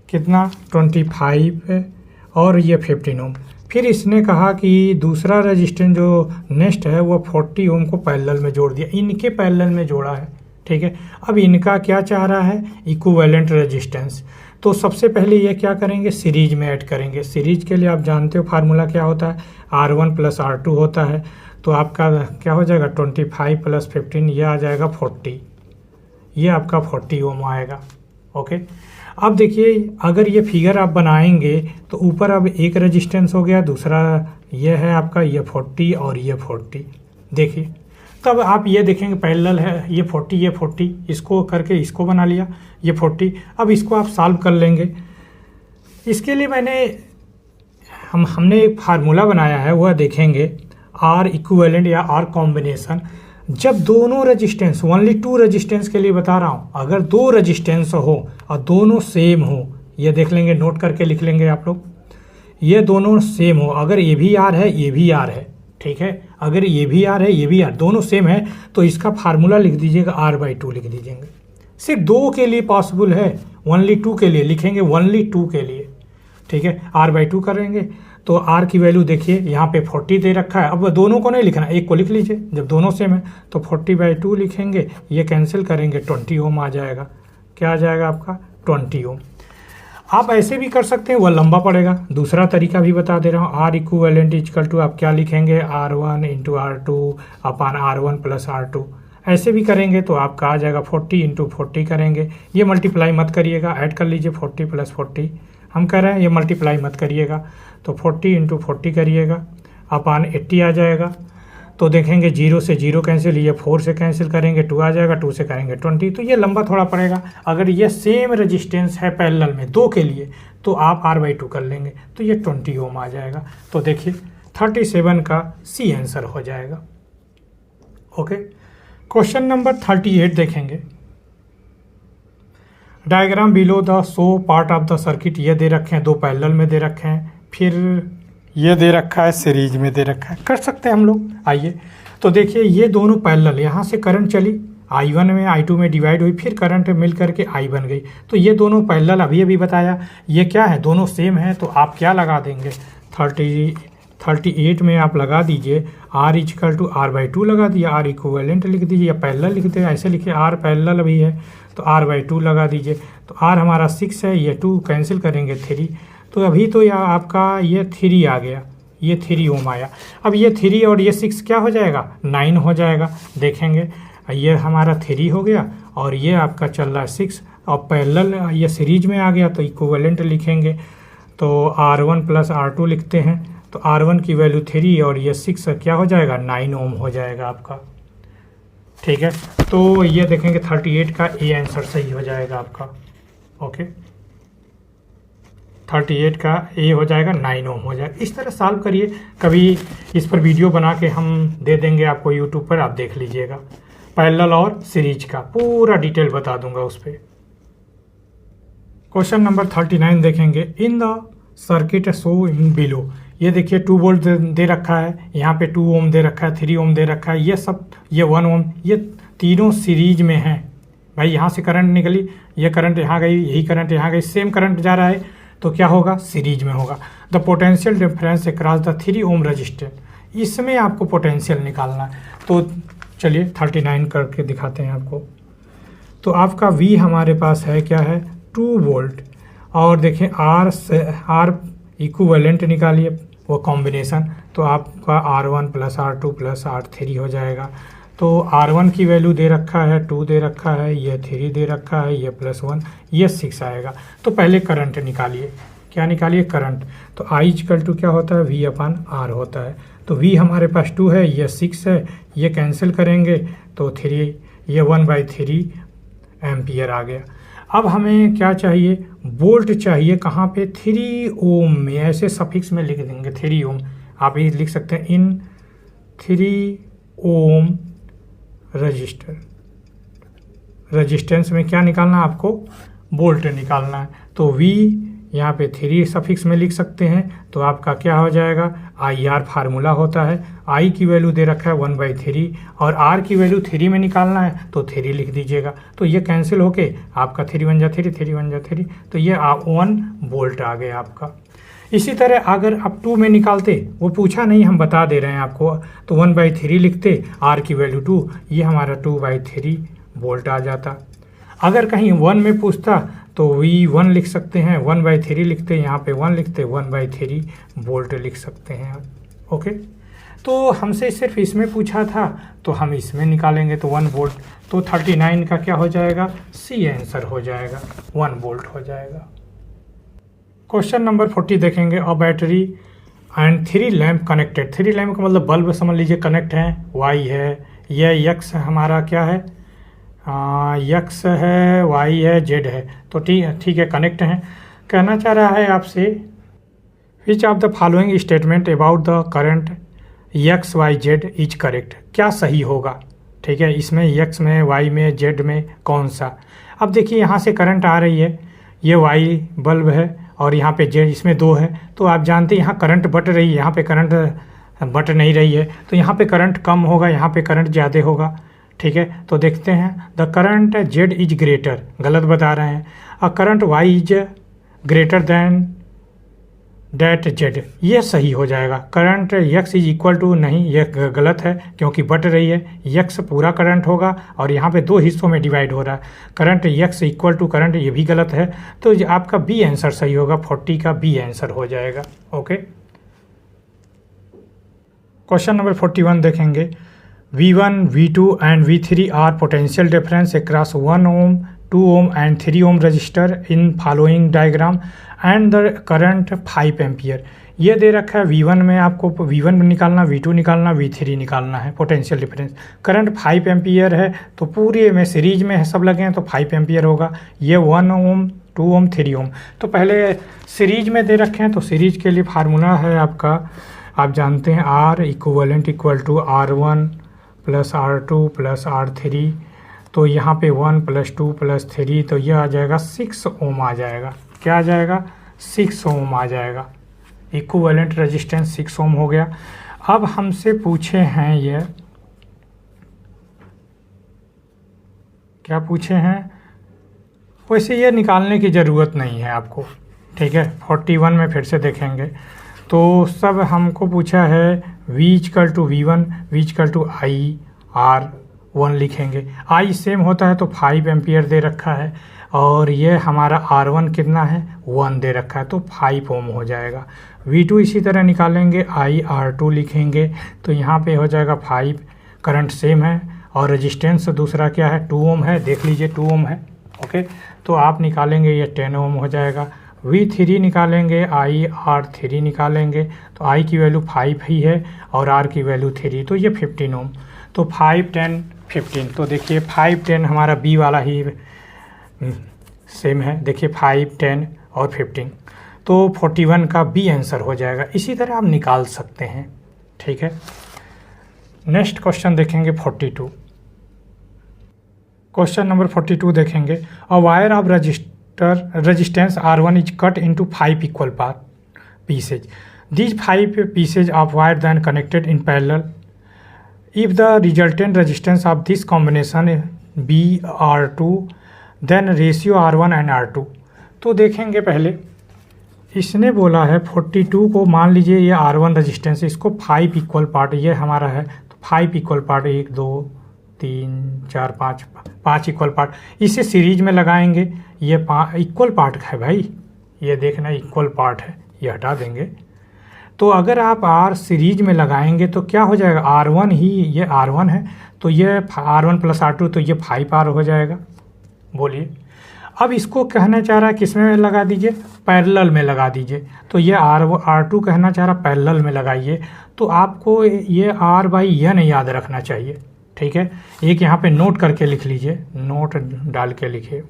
कितना 25 है और ये 15 ओम। फिर इसने कहा कि दूसरा रजिस्टेंस जो नेक्स्ट है वो 40 ओम को पैरेलल में जोड़ दिया, इनके पैरेलल में जोड़ा है, ठीक है। अब इनका क्या चाह रहा है इक्विवेलेंट रेजिस्टेंस। तो सबसे पहले ये क्या करेंगे सीरीज में ऐड करेंगे। सीरीज के लिए आप जानते हो फार्मूला क्या होता है, R1 प्लस R2 होता है। तो आपका क्या हो जाएगा 25 प्लस 15, ये आ जाएगा 40, ये आपका 40 ओम आएगा। ओके, अब देखिए अगर ये फिगर आप बनाएंगे तो ऊपर अब एक रेजिस्टेंस हो गया, दूसरा ये है आपका ये 40 और ये 40। देखिए तब आप ये देखेंगे पैरेलल है, ये 40 ये 40, इसको करके इसको बना लिया ये 40। अब इसको आप सॉल्व कर लेंगे। इसके लिए मैंने हमने एक फार्मूला बनाया है, वह देखेंगे आर इक्विवेलेंट या आर कॉम्बिनेशन। जब दोनों रेजिस्टेंस, ओनली 2 रेजिस्टेंस के लिए बता रहा हूँ, अगर 2 रेजिस्टेंस हो और दोनों सेम हो, ये देख लेंगे, नोट करके लिख लेंगे आप लोग, ये दोनों सेम हो, अगर ये भी आर है ये भी आर है, ठीक है, अगर ये भी आर है ये भी आर, दोनों सेम है, तो इसका फार्मूला लिख दीजिएगा R/2 लिख दीजिएगा। सिर्फ 2 के लिए पॉसिबल है, ओनली 2 के लिए लिखेंगे, ओनली 2 के लिए, ठीक है, R/2 करेंगे तो R की वैल्यू देखिए यहाँ पे 40 दे रखा है। अब दोनों को नहीं लिखना, एक को लिख लीजिए, जब दोनों सेम है तो 40/2 लिखेंगे, ये कैंसिल करेंगे, 20 ओम आ जाएगा। क्या आ जाएगा आपका? 20 ओम। आप ऐसे भी कर सकते हैं, वह लंबा पड़ेगा, दूसरा तरीका भी बता दे रहा हूँ। R इक्विवेलेंट इक्वल टू आप क्या लिखेंगे, R1 × R2 अपान R1 + R2, ऐसे भी करेंगे तो आपका आ जाएगा 40 × 40 करेंगे। ये मल्टीप्लाई मत करिएगा, ऐड कर लीजिए 40 + 40, हम कह रहे हैं ये मल्टीप्लाई मत करिएगा, तो 40 × 40 करिएगा अपान 80 आ जाएगा। तो देखेंगे 0 से 0 कैंसिल, ये 4 से कैंसिल करेंगे, 2 आ जाएगा, 2 से करेंगे 20, तो ये लंबा थोड़ा पड़ेगा। अगर ये सेम रेजिस्टेंस है पैरेलल में 2 के लिए तो आप R/2 कर लेंगे, तो ये 20 ओम आ जाएगा। तो देखिए 37 का सी आंसर हो जाएगा। ओके, क्वेश्चन नंबर 38 देखेंगे। Diagram below the show part of the circuit, ये दे रखे हैं, 2 पैरेलल में दे रखे हैं, फिर ये दे रखा है सीरीज में दे रखा है, कर सकते हैं हम लोग। आइए तो देखिए ये दोनों पैरेलल, यहाँ से करंट चली I1 में I2 में डिवाइड हुई, फिर करंट मिल करके I बन गई, तो ये दोनों पैरेलल अभी अभी बताया, ये क्या है, दोनों सेम है, तो आप क्या लगा देंगे, 38 में आप लगा दीजिए R = R/2 लगा दिए, R इक्विवेलेंट लिख दीजिए या पैरेलल लिख दे, ऐसे लिखिए, R पैरेलल भी है तो R/2 लगा दीजिए। तो R हमारा 6 है, ये 2 कैंसिल करेंगे 3, तो अभी तो यह आपका ये 3 आ गया, ये 3 ओम आया। अब ये 3 और ये 6 क्या हो जाएगा, 9 हो जाएगा। देखेंगे ये हमारा 3 हो गया और ये आपका चल रहा है 6, और पैरेलल ये सीरीज में आ गया तो इक्विवेलेंट लिखेंगे, तो R1 + R2 लिखते हैं, तो R1 की वैल्यू 3 और ये 6 क्या हो जाएगा, 9 ओम हो जाएगा आपका, ठीक है। तो ये देखेंगे 38 का ए आंसर सही हो जाएगा आपका। ओके, 38 का ए हो जाएगा, 9 ओम हो जाएगा। इस तरह सॉल्व करिए, कभी इस पर वीडियो बना के हम दे देंगे आपको यूट्यूब पर, आप देख लीजिएगा, पैरेलल और सीरीज का पूरा डिटेल बता दूंगा उस पर। क्वेश्चन नंबर 39 देखेंगे। In the circuit show in below, ये देखिए 2 वोल्ट दे रखा है, यहाँ पे 2 ओम दे रखा है, 3 ओम दे रखा है, ये सब, ये 1 ओम, ये तीनों सीरीज में हैं। भाई यहाँ से करंट निकली, ये करंट यहाँ गई, यही करंट यहाँ गई, सेम करंट जा रहा है, तो क्या होगा, सीरीज में होगा। The potential difference across the 3 ohm resistor, इसमें आपको पोटेंशियल निकालना है। तो चलिए 39 करके दिखाते हैं आपको। तो आपका V हमारे पास है, क्या है, 2 वोल्ट, और देखें R इक्विवेलेंट निकालिए, वो कॉम्बिनेशन, तो आपका R1 + R2 + R3 हो जाएगा। तो R1 की वैल्यू दे रखा है, 2 दे रखा है, ये 3 दे रखा है, ये +1, ये 6 आएगा। तो पहले करंट निकालिए, क्या निकालिए, करंट। तो I = क्या होता है, V/R होता है। तो V हमारे पास 2 है, ये 6 है, ये कैंसिल करेंगे तो 3, ये 1/3 एम्पियर आ गया। अब हमें क्या चाहिए, वोल्ट चाहिए, कहाँ पे, 3 ओम में, ऐसे सफिक्स में लिख देंगे 3 ओम, आप ये लिख सकते हैं इन 3 ओम रजिस्टर, रजिस्टेंस में क्या निकालना है आपको, वोल्ट निकालना है। तो V यहाँ पे 3 सफिक्स में लिख सकते हैं, तो आपका क्या हो जाएगा, IR फार्मूला होता है, I की वैल्यू दे रखा है 1/3 और R की वैल्यू 3 में निकालना है, तो 3 लिख दीजिएगा। तो ये कैंसिल होके आपका 3 × 1 = 3, 3 × 1 = 3, तो ये 1 वोल्ट आ गया आपका। इसी तरह अगर आप 2 में निकालते, वो पूछा नहीं, हम बता दे रहे हैं आपको, तो 1/3 लिखते, R की वैल्यू 2, ये हमारा 2/3 वोल्ट आ जाता। अगर कहीं 1 में पूछता तो V1 लिख सकते हैं, 1/3 लिखते, यहाँ पे 1 लिखते, 1/3 वोल्ट लिख सकते हैं आप। ओके, तो हमसे सिर्फ इसमें पूछा था तो हम इसमें निकालेंगे, तो 1 वोल्ट, तो 39 का क्या हो जाएगा, सी आंसर हो जाएगा, 1 वोल्ट हो जाएगा। क्वेश्चन नंबर 40 देखेंगे। A battery and 3 lamp connected, 3 lamp का मतलब बल्ब समझ लीजिए कनेक्ट है, Y है, यह X हमारा क्या है, X है, Y है, Z है, तो ठीक है, कनेक्ट हैं। कहना चाह रहा है आपसे which of the following statement about the current X Y Z is correct, क्या सही होगा। ठीक है, इसमें एक्स में, वाई में, जेड में कौन सा। अब देखिए यहाँ से करंट आ रही है, ये वाई बल्ब है और यहाँ पे जेड, इसमें 2 है। तो आप जानते हैं यहाँ करंट बट रही है, यहाँ पे करंट बट नहीं रही है, तो यहाँ पे करंट कम होगा, यहाँ पे करंट ज़्यादा होगा। ठीक है, तो देखते हैं the current Z is greater, गलत बता रहे हैं। Uh current Y is greater than that Z, ये सही हो जाएगा। Current X is equal to, नहीं ये गलत है क्योंकि बट रही है। यक्स पूरा करंट होगा और यहाँ पे 2 हिस्सों में डिवाइड हो रहा है। Current X equal to current, ये भी गलत है। तो आपका बी आंसर सही होगा, 40 का बी आंसर हो जाएगा। ओके, क्वेश्चन नंबर 41 देखेंगे। V1, V2 and V3 are potential difference across 1 ohm, 2 ohm and 3 ohm resistor in following diagram and the current 5 ampere। ये दे रखा है V1 में, आपको V1 निकालना, V2 निकालना, V3 निकालना है पोटेंशियल डिफरेंस। करंट 5 एम्पियर है, तो पूरे में सीरीज में सब लगे हैं तो 5 एम्पियर होगा। ये 1 ओम, 2 ओम, 3 ओम। तो पहले सीरीज में दे रखे हैं, तो सीरीज के लिए फार्मूला है आपका, आप जानते हैं R equivalent equal to R1 plus R2 plus R3। तो यहाँ पे 1 प्लस 2 प्लस 3, तो यह आ जाएगा 6 ओम आ जाएगा। क्या आ जाएगा? 6 ओम आ जाएगा। इक्विवेलेंट रेजिस्टेंस 6 ओम हो गया। अब हमसे पूछे हैं, ये क्या पूछे हैं, वैसे ये निकालने की ज़रूरत नहीं है आपको। ठीक है, 41 में फिर से देखेंगे तो सब हमको पूछा है V equal to V1, V equal to I R1 लिखेंगे। I सेम होता है तो 5 एम्पियर दे रखा है, और ये हमारा R1 कितना है, 1 दे रखा है, तो 5 ओम हो जाएगा। V2 इसी तरह निकालेंगे, I R2 लिखेंगे, तो यहाँ पे हो जाएगा 5, करंट सेम है, और रेजिस्टेंस दूसरा क्या है, 2 ओम है, देख लीजिए 2 ओम है। ओके, तो आप निकालेंगे ये 10 ओम हो जाएगा। V3 निकालेंगे, I R3 निकालेंगे, तो I की वैल्यू 5 ही है और R की वैल्यू 3, तो ये 15 ओम। तो 5, 10, 15, तो देखिए 5, 10 हमारा B वाला ही सेम है। देखिए 5, 10 और 15, तो 41 का B आंसर हो जाएगा। इसी तरह आप निकाल सकते हैं। ठीक है, नेक्स्ट क्वेश्चन देखेंगे 42। क्वेश्चन नंबर 42 देखेंगे। A wire of resistance R1 is cut into 5 equal pieces. These 5 pieces of wire then connected in parallel. If the resultant resistance of this combination be R2, then ratio R1 and R2। तो देखेंगे पहले, इसने बोला है 42 को, मान लीजिए ये R1 रेजिस्टेंस, इसको 5 इक्वल पार्ट ये हमारा है, तो 5 इक्वल पार्ट, 1 2 3 4 5 इक्वल पार्ट, इसे सीरीज में लगाएंगे। ये इक्वल पार्ट है भाई, ये देखना इक्वल पार्ट है, ये हटा देंगे। तो अगर आप R सीरीज में लगाएंगे तो क्या हो जाएगा, R1 ही, ये R1 है, तो ये R1 प्लस R2, तो ये 5R हो जाएगा। बोलिए, अब इसको कहना चाह रहा है किस में लगा दीजिए, पैरेलल में लगा दीजिए। तो ये R2 कहना चाह रहा पैरेलल में लगाइए। तो आपको ये R/N याद रखना चाहिए। ठीक है, एक यहाँ पे नोट करके लिख लीजिए, नोट डाल के लिखिए।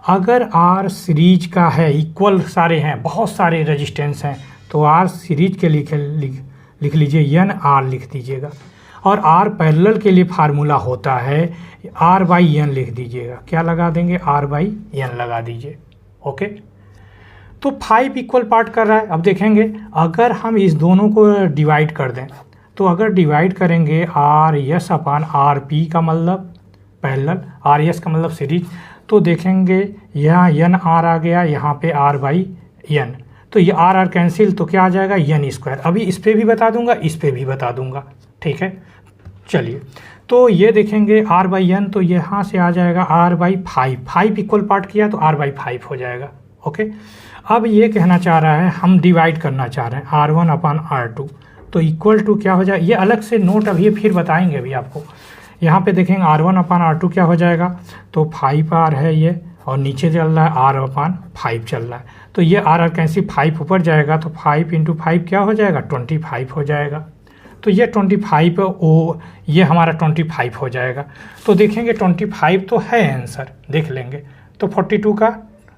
अगर R सीरीज का है, इक्वल सारे हैं, बहुत सारे रेजिस्टेंस हैं, तो R सीरीज के लिख लीजिए, NR लिख दीजिएगा। और R पैरेलल के लिए फार्मूला होता है R/N लिख दीजिएगा। क्या लगा देंगे, R/N लगा दीजिए। ओके, तो 5 इक्वल पार्ट कर रहा है। अब देखेंगे अगर हम इस दोनों को डिवाइड कर दें, तो अगर डिवाइड करेंगे RS अपान RP का मतलब पैरेलल, RS का मतलब सीरीज, तो देखेंगे यहाँ NR आ गया, यहाँ पे R/N, तो ये R कैंसिल, तो क्या आ जाएगा, N²। अभी इस पे भी बता दूंगा, इस पे भी बता दूंगा। ठीक है, चलिए, तो ये देखेंगे R/N, तो यहाँ से आ जाएगा R/5, 5 इक्वल पार्ट किया तो R/5 हो जाएगा। ओके, अब ये कहना चाह रहा है, हम डिवाइड करना चाह रहे हैं R1 अपान R2, तो इक्वल टू क्या हो जाए, ये अलग से नोट अभी फिर बताएंगे अभी आपको। यहाँ पे देखेंगे R1 अपान R2 क्या हो जाएगा, तो 5R है ये, और नीचे चल रहा है R अपान 5 चल रहा है, तो ये R कैंसिल, 5 ऊपर जाएगा, तो 5 × 5 क्या हो जाएगा, 25 हो जाएगा। तो ये 25 ये हमारा 25 हो जाएगा। तो देखेंगे 25 तो है आंसर, देख लेंगे। तो 42 का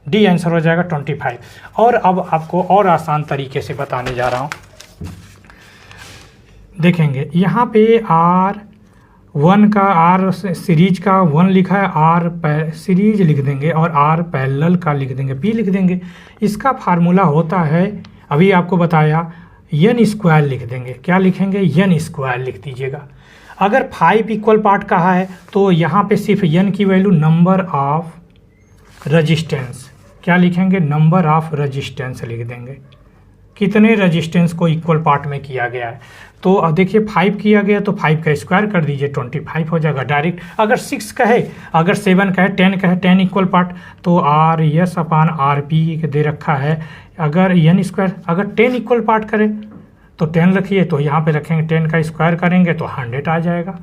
डी आंसर हो जाएगा 25। और अब आपको और आसान तरीके से बताने जा रहा हूँ। देखेंगे यहाँ पे R1 का R सीरीज का 1 लिखा है, R सीरीज लिख देंगे और R पैरेलल का लिख देंगे, P लिख देंगे। इसका फार्मूला होता है, अभी आपको बताया, n स्क्वायर लिख देंगे। क्या लिखेंगे? n स्क्वायर लिख दीजिएगा। अगर 5 इक्वल पार्ट कहा है तो यहाँ पे सिर्फ n की वैल्यू नंबर ऑफ रजिस्टेंस, क्या लिखेंगे? नंबर ऑफ रजिस्टेंस लिख देंगे, कितने रजिस्टेंस को इक्वल पार्ट में किया गया है। तो अब देखिए 5 किया गया तो 5 का स्क्वायर कर दीजिए, 25 हो जाएगा डायरेक्ट। अगर 6 कहे, अगर 7 कहे, 10 कहे, 10 इक्वल पार्ट, तो RS अपान RP दे रखा है। अगर n स्क्वायर, अगर 10 इक्वल पार्ट करें तो 10 रखिए, तो यहाँ पे रखेंगे 10 का स्क्वायर करेंगे तो 100 आ जाएगा।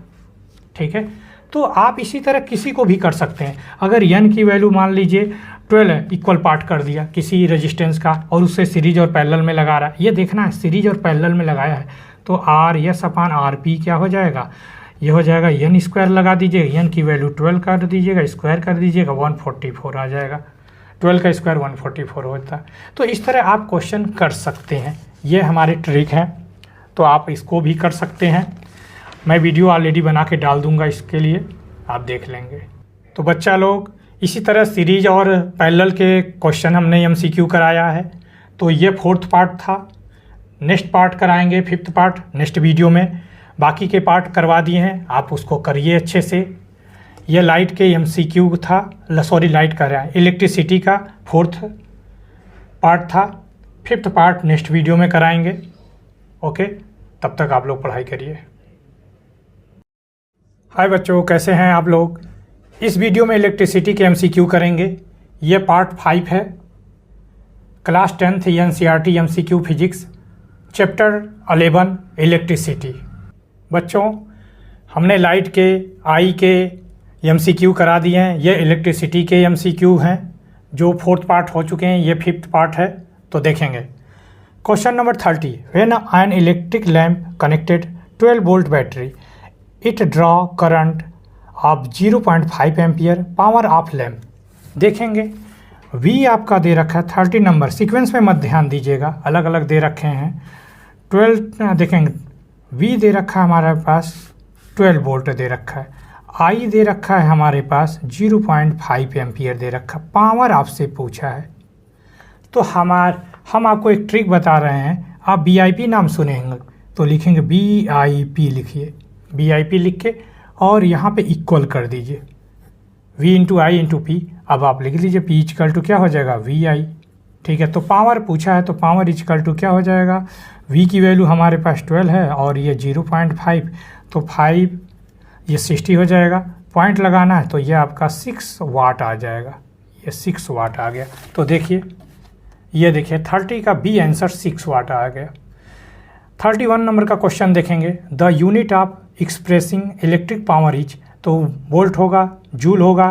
ठीक है, तो आप इसी तरह किसी को भी कर सकते हैं। अगर n की वैल्यू मान लीजिए 12 इक्वल पार्ट कर दिया किसी रेजिस्टेंस का और उससे सीरीज और पैरेलल में लगा रहा है, ये देखना है सीरीज और पैरेलल में लगाया है, तो RS अपान RP क्या हो जाएगा? ये हो जाएगा n स्क्वायर लगा दीजिएगा, n की वैल्यू 12 कर दीजिएगा, स्क्वायर कर दीजिएगा, 144 आ जाएगा। 12 का स्क्वायर 144 होता है। तो इस तरह आप क्वेश्चन कर सकते हैं, ये हमारे ट्रिक है, तो आप इसको भी कर सकते हैं। मैं वीडियो ऑलरेडी बना के डाल दूंगा, इसके लिए आप देख लेंगे। तो बच्चा लोग, इसी तरह सीरीज और पैरेलल के क्वेश्चन हमने MCQ कराया है। तो ये 4th पार्ट था, नेक्स्ट पार्ट कराएंगे 5th पार्ट नेक्स्ट वीडियो में। बाकी के पार्ट करवा दिए हैं, आप उसको करिए अच्छे से। ये लाइट के MCQ था, लाइट कर रहा है, इलेक्ट्रिसिटी का 4th पार्ट था। 5th पार्ट नेक्स्ट वीडियो में कराएंगे। ओके, तब तक आप लोग पढ़ाई करिए। हाय बच्चों, कैसे हैं आप लोग? इस वीडियो में इलेक्ट्रिसिटी के MCQ करेंगे। ये पार्ट 5 है, class 10th NCERT MCQ physics, chapter 11 electricity. बच्चों, हमने लाइट के, आई के MCQ करा दिए हैं। ये इलेक्ट्रिसिटी के MCQ हैं जो 4th पार्ट हो चुके हैं, ये 5th पार्ट है। तो देखेंगे question number 30, when an electric lamp connected 12 volt battery, it draw current of 0.5 ampere, power of lamp. देखेंगे V आपका दे रखा है 30 नंबर, सीक्वेंस में मत ध्यान दीजिएगा, अलग अलग दे रखे हैं। 12 देखेंगे, V दे रखा है हमारे पास 12 वोल्ट दे रखा है, I दे रखा है हमारे पास 0.5 एम्पियर दे रखा, पावर आपसे पूछा है। तो हम आपको एक ट्रिक बता रहे हैं। आप BIP नाम सुनेंगे तो लिखेंगे BIP, लिखिए BIP लिख के और यहाँ पे इक्वल कर दीजिए V इंटू आई इंटू P। अब आप लिख लीजिए P इक्वल टू क्या हो जाएगा? VI। ठीक है, तो पावर पूछा है तो पावर इक्वल टू क्या हो जाएगा? V की वैल्यू हमारे पास 12 है और ये 0.5, तो 5 ये 60 हो जाएगा। पॉइंट लगाना है तो ये आपका 6 वाट आ जाएगा, ये 6 वाट आ गया। तो देखिए, ये देखिए 30 का B आंसर 6 वाट आ गया। 31 नंबर का क्वेश्चन देखेंगे, the unit of expressing electric power is, तो वोल्ट होगा, जूल होगा,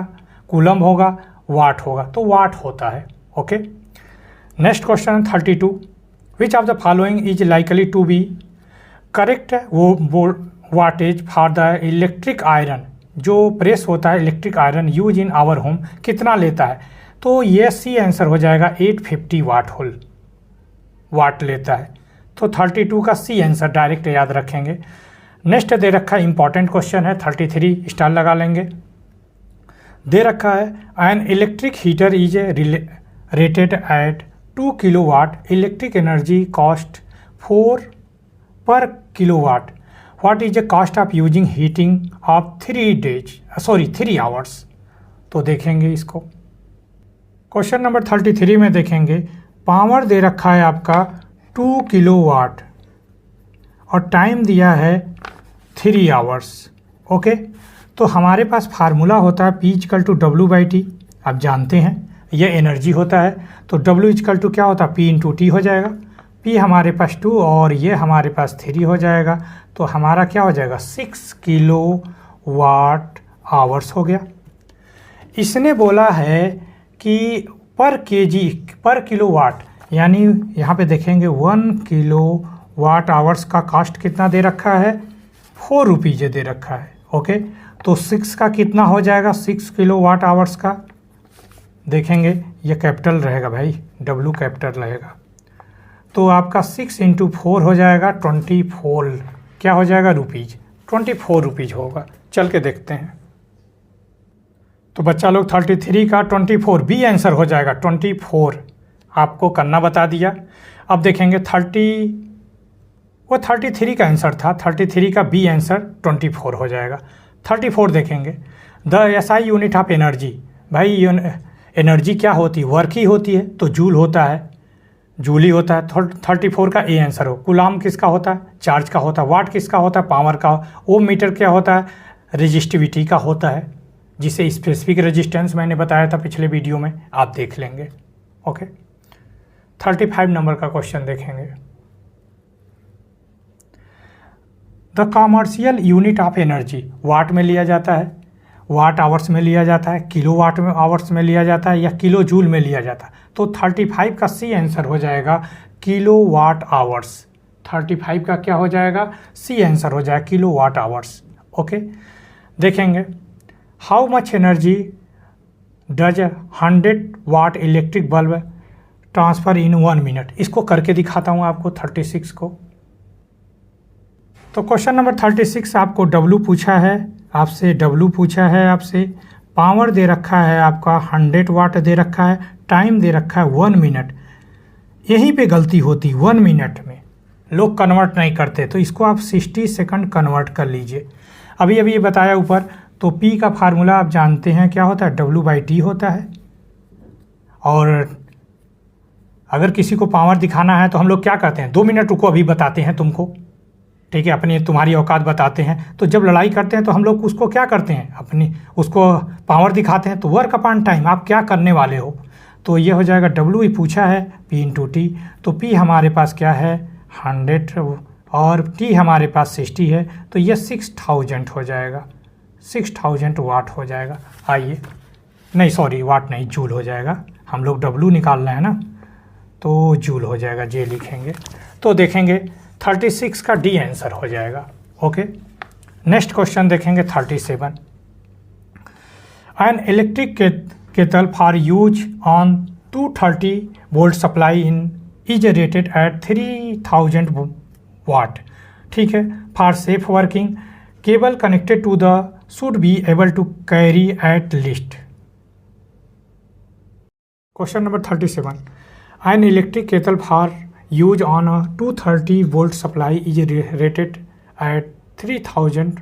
कूलम होगा, वाट होगा, तो वाट होता है। Okay, next question 32, which of the following is likely to be correct, वो wattage for the electric iron, जो प्रेस होता है electric iron use in our home, कितना लेता है? तो ये C आंसर हो जाएगा 850 वाट लेता है। तो 32 का C आंसर डायरेक्ट याद रखेंगे। नेक्स्ट दे रखा है, इंपॉर्टेंट क्वेश्चन है 33, स्टार लगा लेंगे। दे रखा है, an electric heater is rated eight 2 kilowatt, electric energy cost 4 पर kilowatt, what is the cost of using heating of 3 hours. तो देखेंगे इसको, क्वेश्चन नंबर 33 में देखेंगे, पावर दे रखा है आपका 2 किलोवाट और टाइम दिया है 3 आवर्स। ओके, तो हमारे पास फार्मूला होता है P इक्वल टू W/T, आप जानते हैं ये एनर्जी होता है। तो W इक्वल टू क्या होता है? P इंटू T हो जाएगा। P हमारे पास 2 और ये हमारे पास 3 हो जाएगा, तो हमारा क्या हो जाएगा? 6 किलोवाट आवर्स हो गया। इसने बोला है कि पर केजी पर किलोवाट, यानी यहाँ पे देखेंगे 1 किलोवाट आवर्स का कॉस्ट कितना दे रखा है? 4 रुपीज़ दे रखा है। ओके, तो 6 का कितना हो जाएगा? 6 किलोवाट आवर्स का देखेंगे ये कैपिटल रहेगा भाई, W कैपिटल रहेगा। तो आपका 6 × 4 हो जाएगा 24, क्या हो जाएगा रुपीज़, 24 रुपीज़ होगा। चल के देखते हैं। तो बच्चा लोग 33 का 24 बी आंसर हो जाएगा। 24 आपको करना बता दिया। अब देखेंगे 33 का आंसर था, 33 का बी आंसर 24 हो जाएगा। 34 देखेंगे, the SI unit of energy, भाई एनर्जी क्या होती है, वर्क ही होती है, तो जूल होता है, जूल ही होता है। 34 का ए आंसर हो। कूलाम किसका होता है, चार्ज का होता है। वाट किसका होता है, पावर का। ओम मीटर क्या होता है, रेजिस्टिविटी का होता है, जिसे स्पेसिफिक रेजिस्टेंस मैंने बताया था पिछले वीडियो में, आप देख लेंगे। ओके, 35 नंबर का क्वेश्चन देखेंगे। The commercial unit of energy, watt में लिया जाता है, वाट आवर्स में लिया जाता है, किलो वाट में आवर्स में लिया जाता है, या किलो जूल में लिया जाता है। तो 35 का सी आंसर हो जाएगा किलो वाट आवर्स। 35 का क्या हो जाएगा, सी आंसर हो जाएगा किलो वाट आवर्स। ओके, देखेंगे how much energy does 100 watt electric bulb transfer in 1 minute. इसको करके दिखाता हूँ आपको 36 को। तो क्वेश्चन नंबर 36 आपको W पूछा है, आपसे W पूछा है आपसे, पावर दे रखा है आपका 100 वाट दे रखा है, टाइम दे रखा है 1 मिनट। यहीं पे गलती होती, 1 मिनट में लोग कन्वर्ट नहीं करते, तो इसको आप 60 सेकंड कन्वर्ट कर लीजिए। अभी ये बताया ऊपर। तो P का फार्मूला आप जानते हैं क्या होता है, W/T होता है। और अगर किसी को पावर दिखाना है तो हम लोग क्या करते हैं, 2 मिनट रुको अभी बताते हैं तुमको, ठीक है, अपनी तुम्हारी औकात बताते हैं। तो जब लड़ाई करते हैं तो हम लोग उसको क्या करते हैं, अपनी उसको पावर दिखाते हैं। तो वर्क अपॉन टाइम, आप क्या करने वाले हो। तो ये हो जाएगा W ही पूछा है, P × T। तो P हमारे पास क्या है 100 और T हमारे पास 60 है, तो ये 6000 हो जाएगा, 6000 वाट हो जाएगा। आइए, नहीं सॉरी वाट नहीं, जूल हो जाएगा। हम लोग W निकाल रहे हैं ना, तो जूल हो जाएगा, जे लिखेंगे। तो देखेंगे 36 का डी आंसर हो जाएगा। ओके, नेक्स्ट क्वेश्चन देखेंगे 37। An electric kettle for use on 230 volt supply in is rated at 3000 watt, ठीक है, for safe working cable connected to the should be able to carry at least. Question number 37। An electric kettle for use on a 230 volt supply is rated at 3000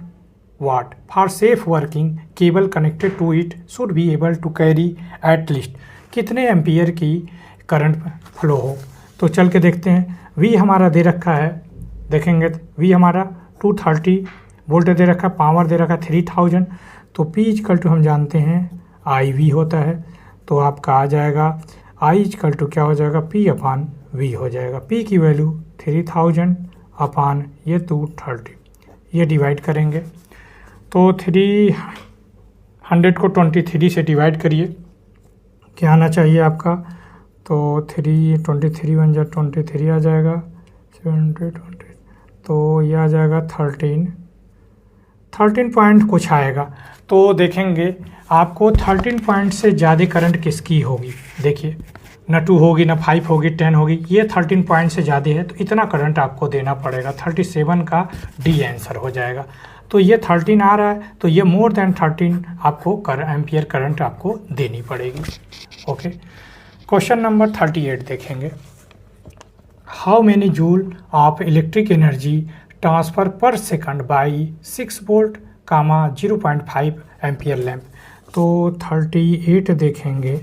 watt. For safe working, cable connected to it should be able to carry at least कितने ampere की current flow हो। तो चल के देखते हैं। V हमारा दे रखा है, देखेंगे V हमारा 230 वोल्ट दे रखा है, पावर दे रखा है 3000। तो P = हम जानते हैं IV होता है, तो आपका आ जाएगा I = क्या हो जाएगा, P/V हो जाएगा। P की वैल्यू 3000 अपान ये 230, ये डिवाइड करेंगे। तो 300 को 23 से डिवाइड करिए, क्या आना चाहिए आपका। तो 23 बन जाए 23 आ जाएगा, 720, तो ये आ जाएगा 13 पॉइंट कुछ आएगा। तो देखेंगे आपको 13 पॉइंट से ज़्यादा करंट किसकी होगी। देखिए, ना 2 होगी, ना 5 होगी, 10 होगी, ये 13 पॉइंट से ज़्यादा है, तो इतना करंट आपको देना पड़ेगा। 37 का डी आंसर हो जाएगा। तो ये 13 आ रहा है, तो ये मोर देन 13 आपको एम्पियर करंट आपको देनी पड़ेगी। ओके, क्वेश्चन नंबर 38 देखेंगे। How many joule of electric energy transfer per second by 6 volt 0.5 ampere lamp. तो 38 देखेंगे,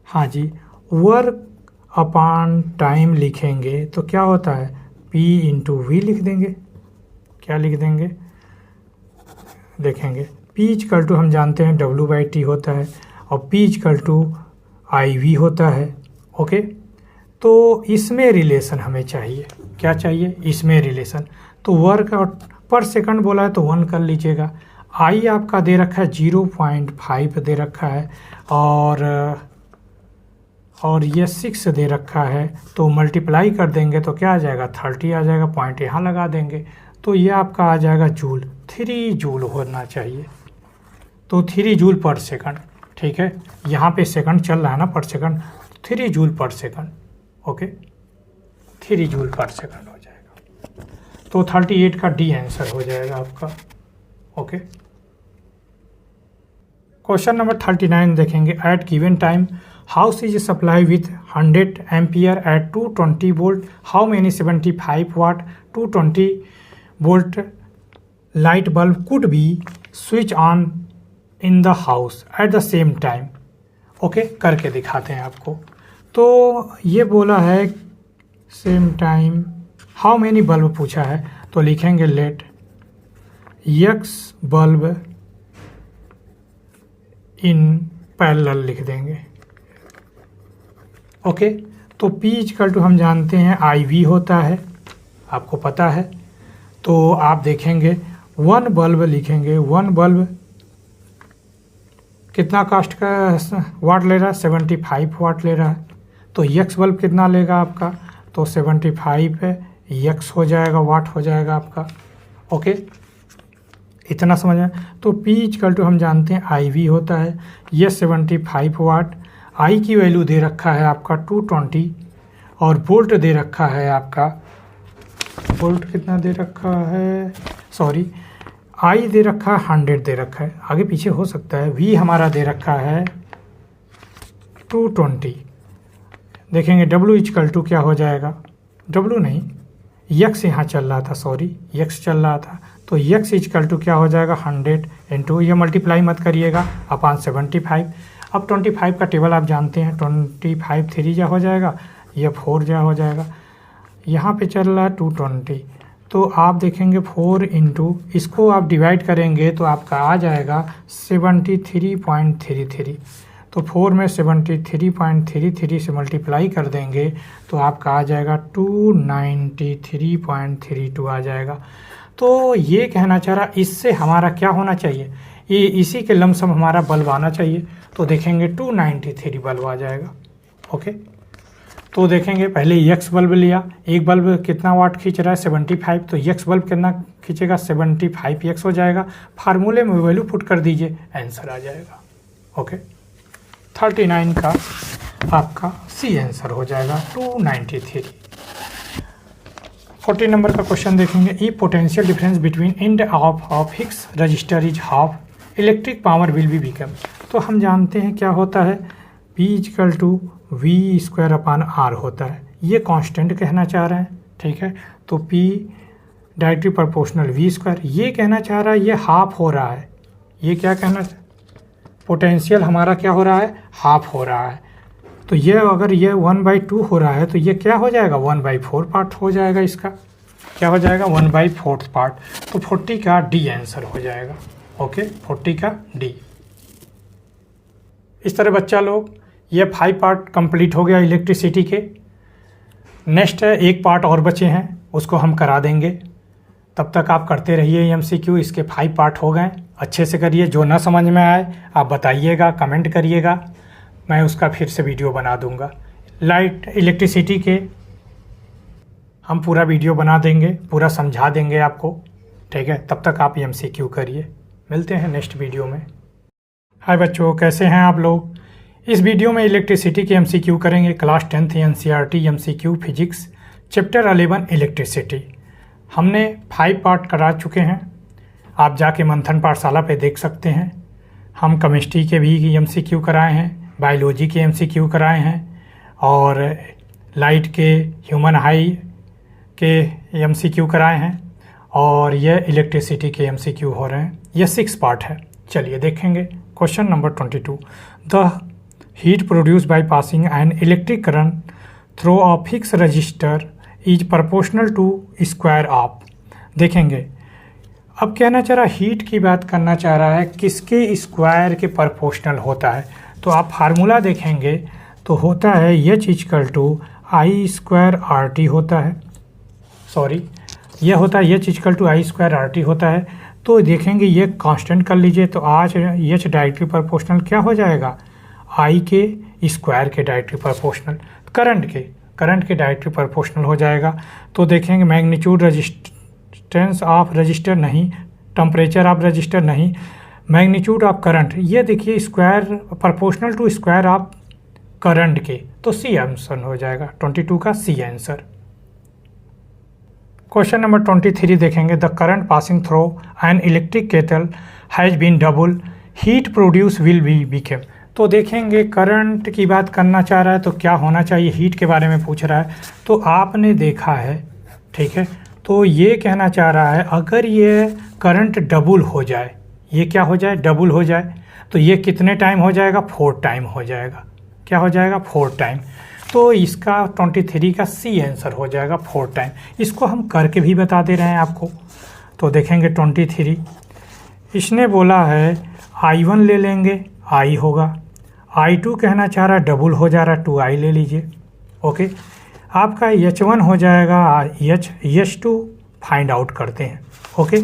हाँ जी, वर्क अपॉन टाइम लिखेंगे तो क्या होता है, P × V लिख देंगे। क्या लिख देंगे, देखेंगे P = हम जानते हैं W/T होता है, और P = IV होता है। ओके, तो इसमें रिलेशन हमें चाहिए, क्या चाहिए, इसमें रिलेशन। तो वर्क पर सेकंड बोला है तो 1 कर लीजिएगा। I आपका दे रखा है 0.5 दे रखा है, और ये 6 दे रखा है, तो मल्टीप्लाई कर देंगे तो क्या आ जाएगा, 30 आ जाएगा। पॉइंट यहाँ लगा देंगे, तो ये आपका आ जाएगा जूल, 3 जूल होना चाहिए। तो 3 जूल पर सेकंड, ठीक है, यहाँ पे सेकंड चल रहा है ना पर सेकंड, 3 जूल पर सेकंड। ओके, 3 जूल पर सेकंड हो जाएगा। तो 38 का डी आंसर हो जाएगा आपका। ओके, क्वेश्चन नंबर 39 देखेंगे। At given time house is supply with 100 ampere at 220 volt, how many 75 watt 220 volt light bulb could be switch on in the house at the same time. Okay, करके दिखाते हैं आपको। तो ये बोला है same time, how many bulb पूछा है, तो लिखेंगे let X bulb in parallel लिख देंगे। ओके, तो P इक्वल टू हम जानते हैं IV होता है, आपको पता है। तो आप देखेंगे 1 बल्ब लिखेंगे, 1 बल्ब कितना कास्ट का वाट ले रहा है, 75 वाट ले रहा है। तो एक्स बल्ब कितना लेगा आपका, तो 75 है, एक्स हो जाएगा, वाट हो जाएगा आपका। ओके, इतना समझ में। तो P इक्वल टू हम जानते हैं IV होता है, ये 75 वाट, I की वैल्यू दे रखा है आपका 220 और वोल्ट दे रखा है आपका, वोल्ट कितना दे रखा है, सॉरी I दे रखा है 100 दे रखा है, आगे पीछे हो सकता है। V हमारा दे रखा है 220। देखेंगे W इक्वल टू क्या हो जाएगा, W नहीं, X यहाँ चल रहा था, सॉरी X चल रहा था। तो X इक्वल टू क्या हो जाएगा 100 इंटू, ये मल्टीप्लाई मत करिएगा, अपॉन 75। अब 25 का टेबल आप जानते हैं, 25 3 जा हो जाएगा, ये 4 जा हो जाएगा। यहाँ पे चल रहा है 220, तो आप देखेंगे 4 इंटू, इसको आप डिवाइड करेंगे तो आपका आ जाएगा 73.33। तो 4 में 73.33 से मल्टीप्लाई कर देंगे तो आपका आ जाएगा 293.32 आ जाएगा। तो ये कहना चाह रहा, इससे हमारा क्या होना चाहिए, ये इसी के लमसम हमारा बल्ब आना चाहिए। तो देखेंगे 293 बल्ब आ जाएगा। ओके, तो देखेंगे पहले एक्स बल्ब लिया, एक बल्ब कितना वाट खींच रहा है 75, तो एक्स बल्ब कितना खींचेगा 75 एक्स हो जाएगा। फार्मूले में वैल्यू पुट कर दीजिए, आंसर आ जाएगा। ओके, 39 का आपका सी आंसर हो जाएगा 293। 40 नंबर का क्वेश्चन देखेंगे। The potential difference between end of fixed resistor is half, electric power will be become. तो हम जानते हैं क्या होता है, P equal to V square upon R होता है, ये कांस्टेंट कहना चाह रहे हैं। ठीक है, तो P directly proportional V square, ये कहना चाह रहा है ये हाफ हो रहा है, ये क्या कहना, पोटेंशियल हमारा क्या हो रहा है, हाफ हो रहा है। तो ये अगर ये 1/2 हो रहा है तो ये क्या हो जाएगा 1/4 पार्ट हो जाएगा, इसका क्या हो जाएगा 1/4 पार्ट। तो 40 का डी आंसर हो जाएगा। ओके, 40 का डी। इस तरह बच्चा लोग ये 5 पार्ट कंप्लीट हो गया इलेक्ट्रिसिटी के। नेक्स्ट है एक पार्ट और बचे हैं, उसको हम करा देंगे। तब तक आप करते रहिए MCQ, इसके 5 पार्ट हो गए, अच्छे से करिए। जो ना समझ में आए आप बताइएगा, कमेंट करिएगा, मैं उसका फिर से वीडियो बना दूंगा। लाइट इलेक्ट्रिसिटी के हम पूरा वीडियो बना देंगे, पूरा समझा देंगे आपको। ठीक है, तब तक आप MCQ करिए। मिलते हैं नेक्स्ट वीडियो में। हाय बच्चों, कैसे हैं आप लोग। इस वीडियो में इलेक्ट्रिसिटी के MCQ करेंगे, class 10th NCERT MCQ physics chapter 11 electricity. हमने 5 पार्ट करा चुके हैं, आप जाके मंथन पाठशाला पे देख सकते हैं। हम केमिस्ट्री के भी MCQ कराए हैं, बायोलॉजी के MCQ कराए हैं और लाइट के, ह्यूमन हाई के MCQ कराए हैं और यह इलेक्ट्रिसिटी के MCQ हो रहे हैं। यह 6 पार्ट है। चलिए देखेंगे question number 22। The heat produce by passing an electric current through a fix resistor is proportional to square of. देखेंगे अब कहना चाह रहा, हीट की बात करना चाह रहा है, किसके स्क्वायर के प्रोपोर्शनल होता है। तो आप फार्मूला देखेंगे तो होता है H equal to I square R T होता है, सॉरी यह होता है H equal to I square R T होता है। तो देखेंगे ये कांस्टेंट कर लीजिए, तो आज H डायरेक्टली प्रोपोर्शनल क्या हो जाएगा, I के स्क्वायर के डायरेक्टली प्रोपोर्शनल, करंट के डायरेक्टली प्रोपोर्शनल हो जाएगा। तो देखेंगे मैग्नीट्यूड रजिस्टेंस ऑफ रजिस्टर नहीं, टेम्परेचर ऑफ रजिस्टर नहीं, मैग्नीट्यूड ऑफ करंट, ये देखिए square proportional to square of current के, तो सी आंसर हो जाएगा 22 का सी आंसर। क्वेश्चन नंबर 23 देखेंगे, the current passing through an electric kettle has been double, heat produce will be become. तो देखेंगे करंट की बात करना चाह रहा है तो क्या होना चाहिए, हीट के बारे में पूछ रहा है। तो आपने देखा है, ठीक है, तो ये कहना चाह रहा है अगर ये करंट डबल हो जाए, ये क्या हो जाए, डबल हो जाए, तो ये कितने टाइम हो जाएगा, 4 टाइम हो जाएगा। क्या हो जाएगा, 4 टाइम। तो इसका 23 का सी आंसर हो जाएगा 4 टाइम। इसको हम करके भी बता दे रहे हैं आपको। तो देखेंगे 23, इसने बोला है I1 ले लेंगे, I होगा, I2 कहना चाह रहा है डबल हो जा रहा, 2I ले लीजिए। ओके, आपका H1 हो जाएगा H2 फाइंड आउट करते हैं। ओके,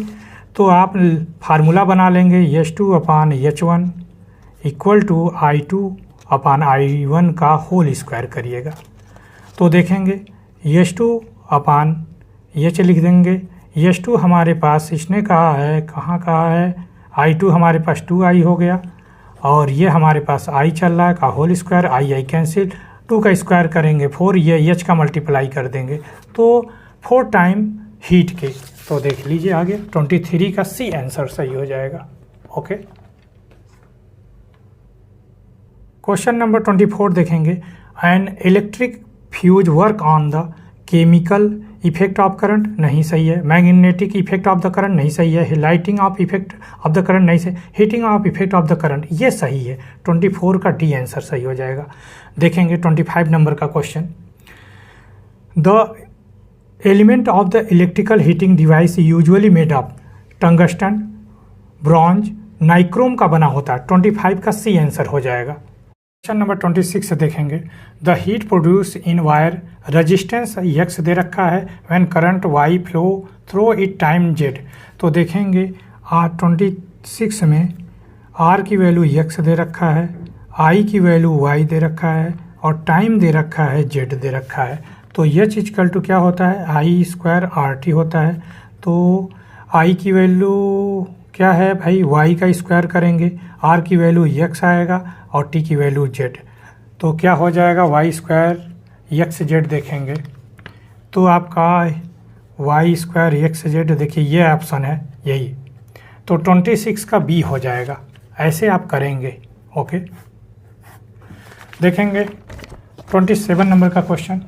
तो आप फार्मूला बना लेंगे H2 upon H1 equal to I2 upon I1 का होल स्क्वायर करिएगा। तो देखेंगे H2 अपान H लिख देंगे। H2 हमारे पास इसने कहा है, कहाँ कहा है, I2 हमारे पास 2I हो गया, और ये हमारे पास I चल रहा है का होल स्क्वायर, I कैंसिल, 2 का स्क्वायर करेंगे 4, ये H का मल्टीप्लाई कर देंगे, तो 4 टाइम हीट के। तो देख लीजिए आगे 23 का सी आंसर सही हो जाएगा। ओके, क्वेश्चन नंबर 24 देखेंगे, an electric fuse work on the chemical effect of current, नहीं सही है। Magnetic effect of the current, नहीं सही है। Lighting of effect of the current, नहीं सही। Heating of effect of the current, ये सही है। 24 का डी आंसर सही हो जाएगा। देखेंगे 25 नंबर का question, the element of the electrical heating device usually made of tungsten, bronze, nichrome का बना होता है। 25 का सी आंसर हो जाएगा। क्वेश्चन नंबर 26 देखेंगे, the heat produce in wire resistance X दे रखा है, when current Y flow through it time Z। तो देखेंगे 26 में R की वैल्यू X दे रखा है, I की वैल्यू Y दे रखा है, और टाइम दे रखा है Z दे रखा है। तो H इक्वल टू क्या होता है, I स्क्वायर RT होता है। तो I की वैल्यू क्या है भाई, Y का स्क्वायर करेंगे, R की वैल्यू X आएगा और T की वैल्यू Z। तो क्या हो जाएगा, Y स्क्वायर एक्स जेड देखेंगे तो आपका Y स्क्वायर एक्स जेड, देखिए ये ऑप्शन है यही, तो 26 का बी हो जाएगा। ऐसे आप करेंगे। ओके, देखेंगे 27 नंबर का question,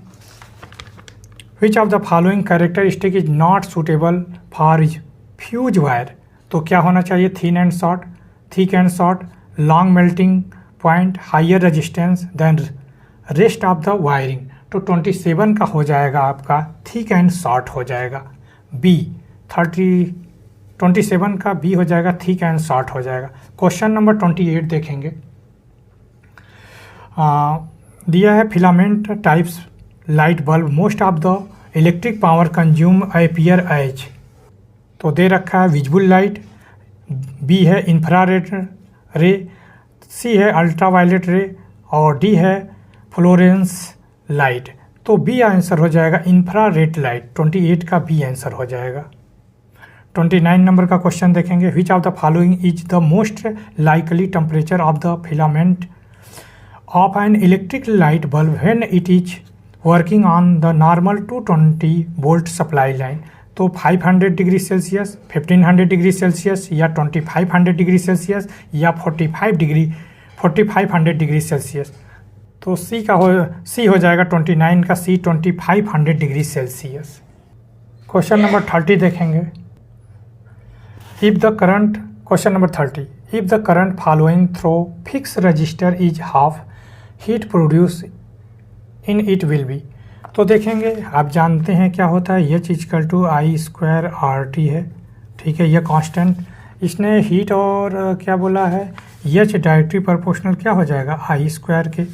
which of the following characteristic is not suitable for fuse wire. तो क्या होना चाहिए, thin and short, thick and short, long melting point, higher resistance than rest of the wiring. तो 27 का हो जाएगा आपका थिक एंड शॉर्ट हो जाएगा बी। 27 का बी हो जाएगा, थिक एंड शॉर्ट हो जाएगा। क्वेश्चन नंबर 28 देखेंगे, दिया है filament types light bulb most of the electric power consume appear as. तो दे रखा है विजिबल लाइट, बी है इंफ्रारेड रे, सी है अल्ट्रावायलेट रे, और डी है फ्लोरेंस लाइट। तो बी आंसर हो जाएगा इंफ्रारेड लाइट। 28 का बी आंसर हो जाएगा। 29 नंबर का क्वेश्चन देखेंगे, which of the following is the most likely temperature of the filament of an electric light bulb when it is working on the normal 220 volt supply line. तो 500 degree Celsius, 1500 degree Celsius, या 2500 degree Celsius, या 4500 degree Celsius. तो सी हो जाएगा 29 का C, 2500 degree Celsius. Question number 30 देखेंगे, if the current, question number 30, if the current following through fix resistor is half, heat produce in it will be. तो देखेंगे, आप जानते हैं क्या होता है, H equal to I square RT है, ठीक है, यह कांस्टेंट। इसने हीट और क्या बोला है, H डायरेक्टली प्रोपोर्शनल क्या हो जाएगा, I स्क्वायर के।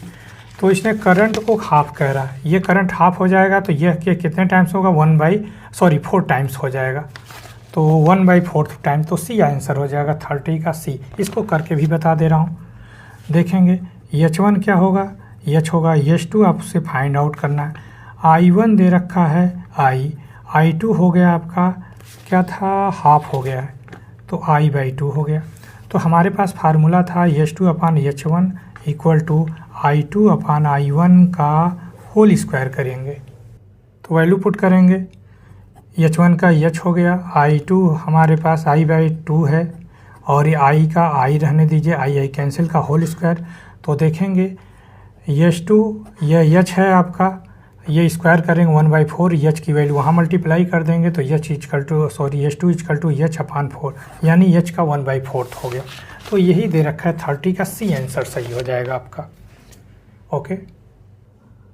तो इसने करंट को हाफ कह रहा है, ये करंट हाफ हो जाएगा तो यह कितने टाइम्स होगा, 4 टाइम्स हो जाएगा। तो 1/4 टाइम, तो सी आंसर हो जाएगा 30 का सी। इसको करके भी बता दे रहा हूँ। देखेंगे H1 क्या होगा, H होगा H2, आपसे फाइंड आउट करना है। I1 दे रखा है I2 हो गया आपका क्या था, हाफ हो गया है, तो I/2 हो गया। तो हमारे पास फार्मूला था H2/H1 इक्वल टू I2/I1 का होल स्क्वायर करेंगे, तो वैल्यू पुट करेंगे। H1 का H हो गया, I2 हमारे पास I/2 है और ये I का I रहने दीजिए, I कैंसिल का होल स्क्वायर। तो देखेंगे H2 यह H है आपका, ये स्क्वायर करेंगे 1/4, H की वैल्यू वहाँ मल्टीप्लाई कर देंगे तो H2 इक्वल टू H/4, यानी H का 1/4 हो गया। तो यही दे रखा है 30 का C आंसर सही हो जाएगा आपका। ओके,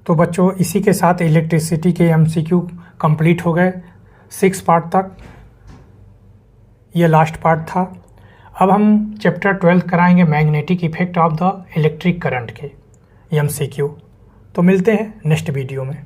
तो बच्चों इसी के साथ इलेक्ट्रिसिटी के MCQ कंप्लीट हो गए 6 पार्ट तक, ये लास्ट पार्ट था। अब हम चैप्टर 12 कराएंगे magnetic effect of the electric current के MCQ। तो मिलते हैं नेक्स्ट वीडियो में।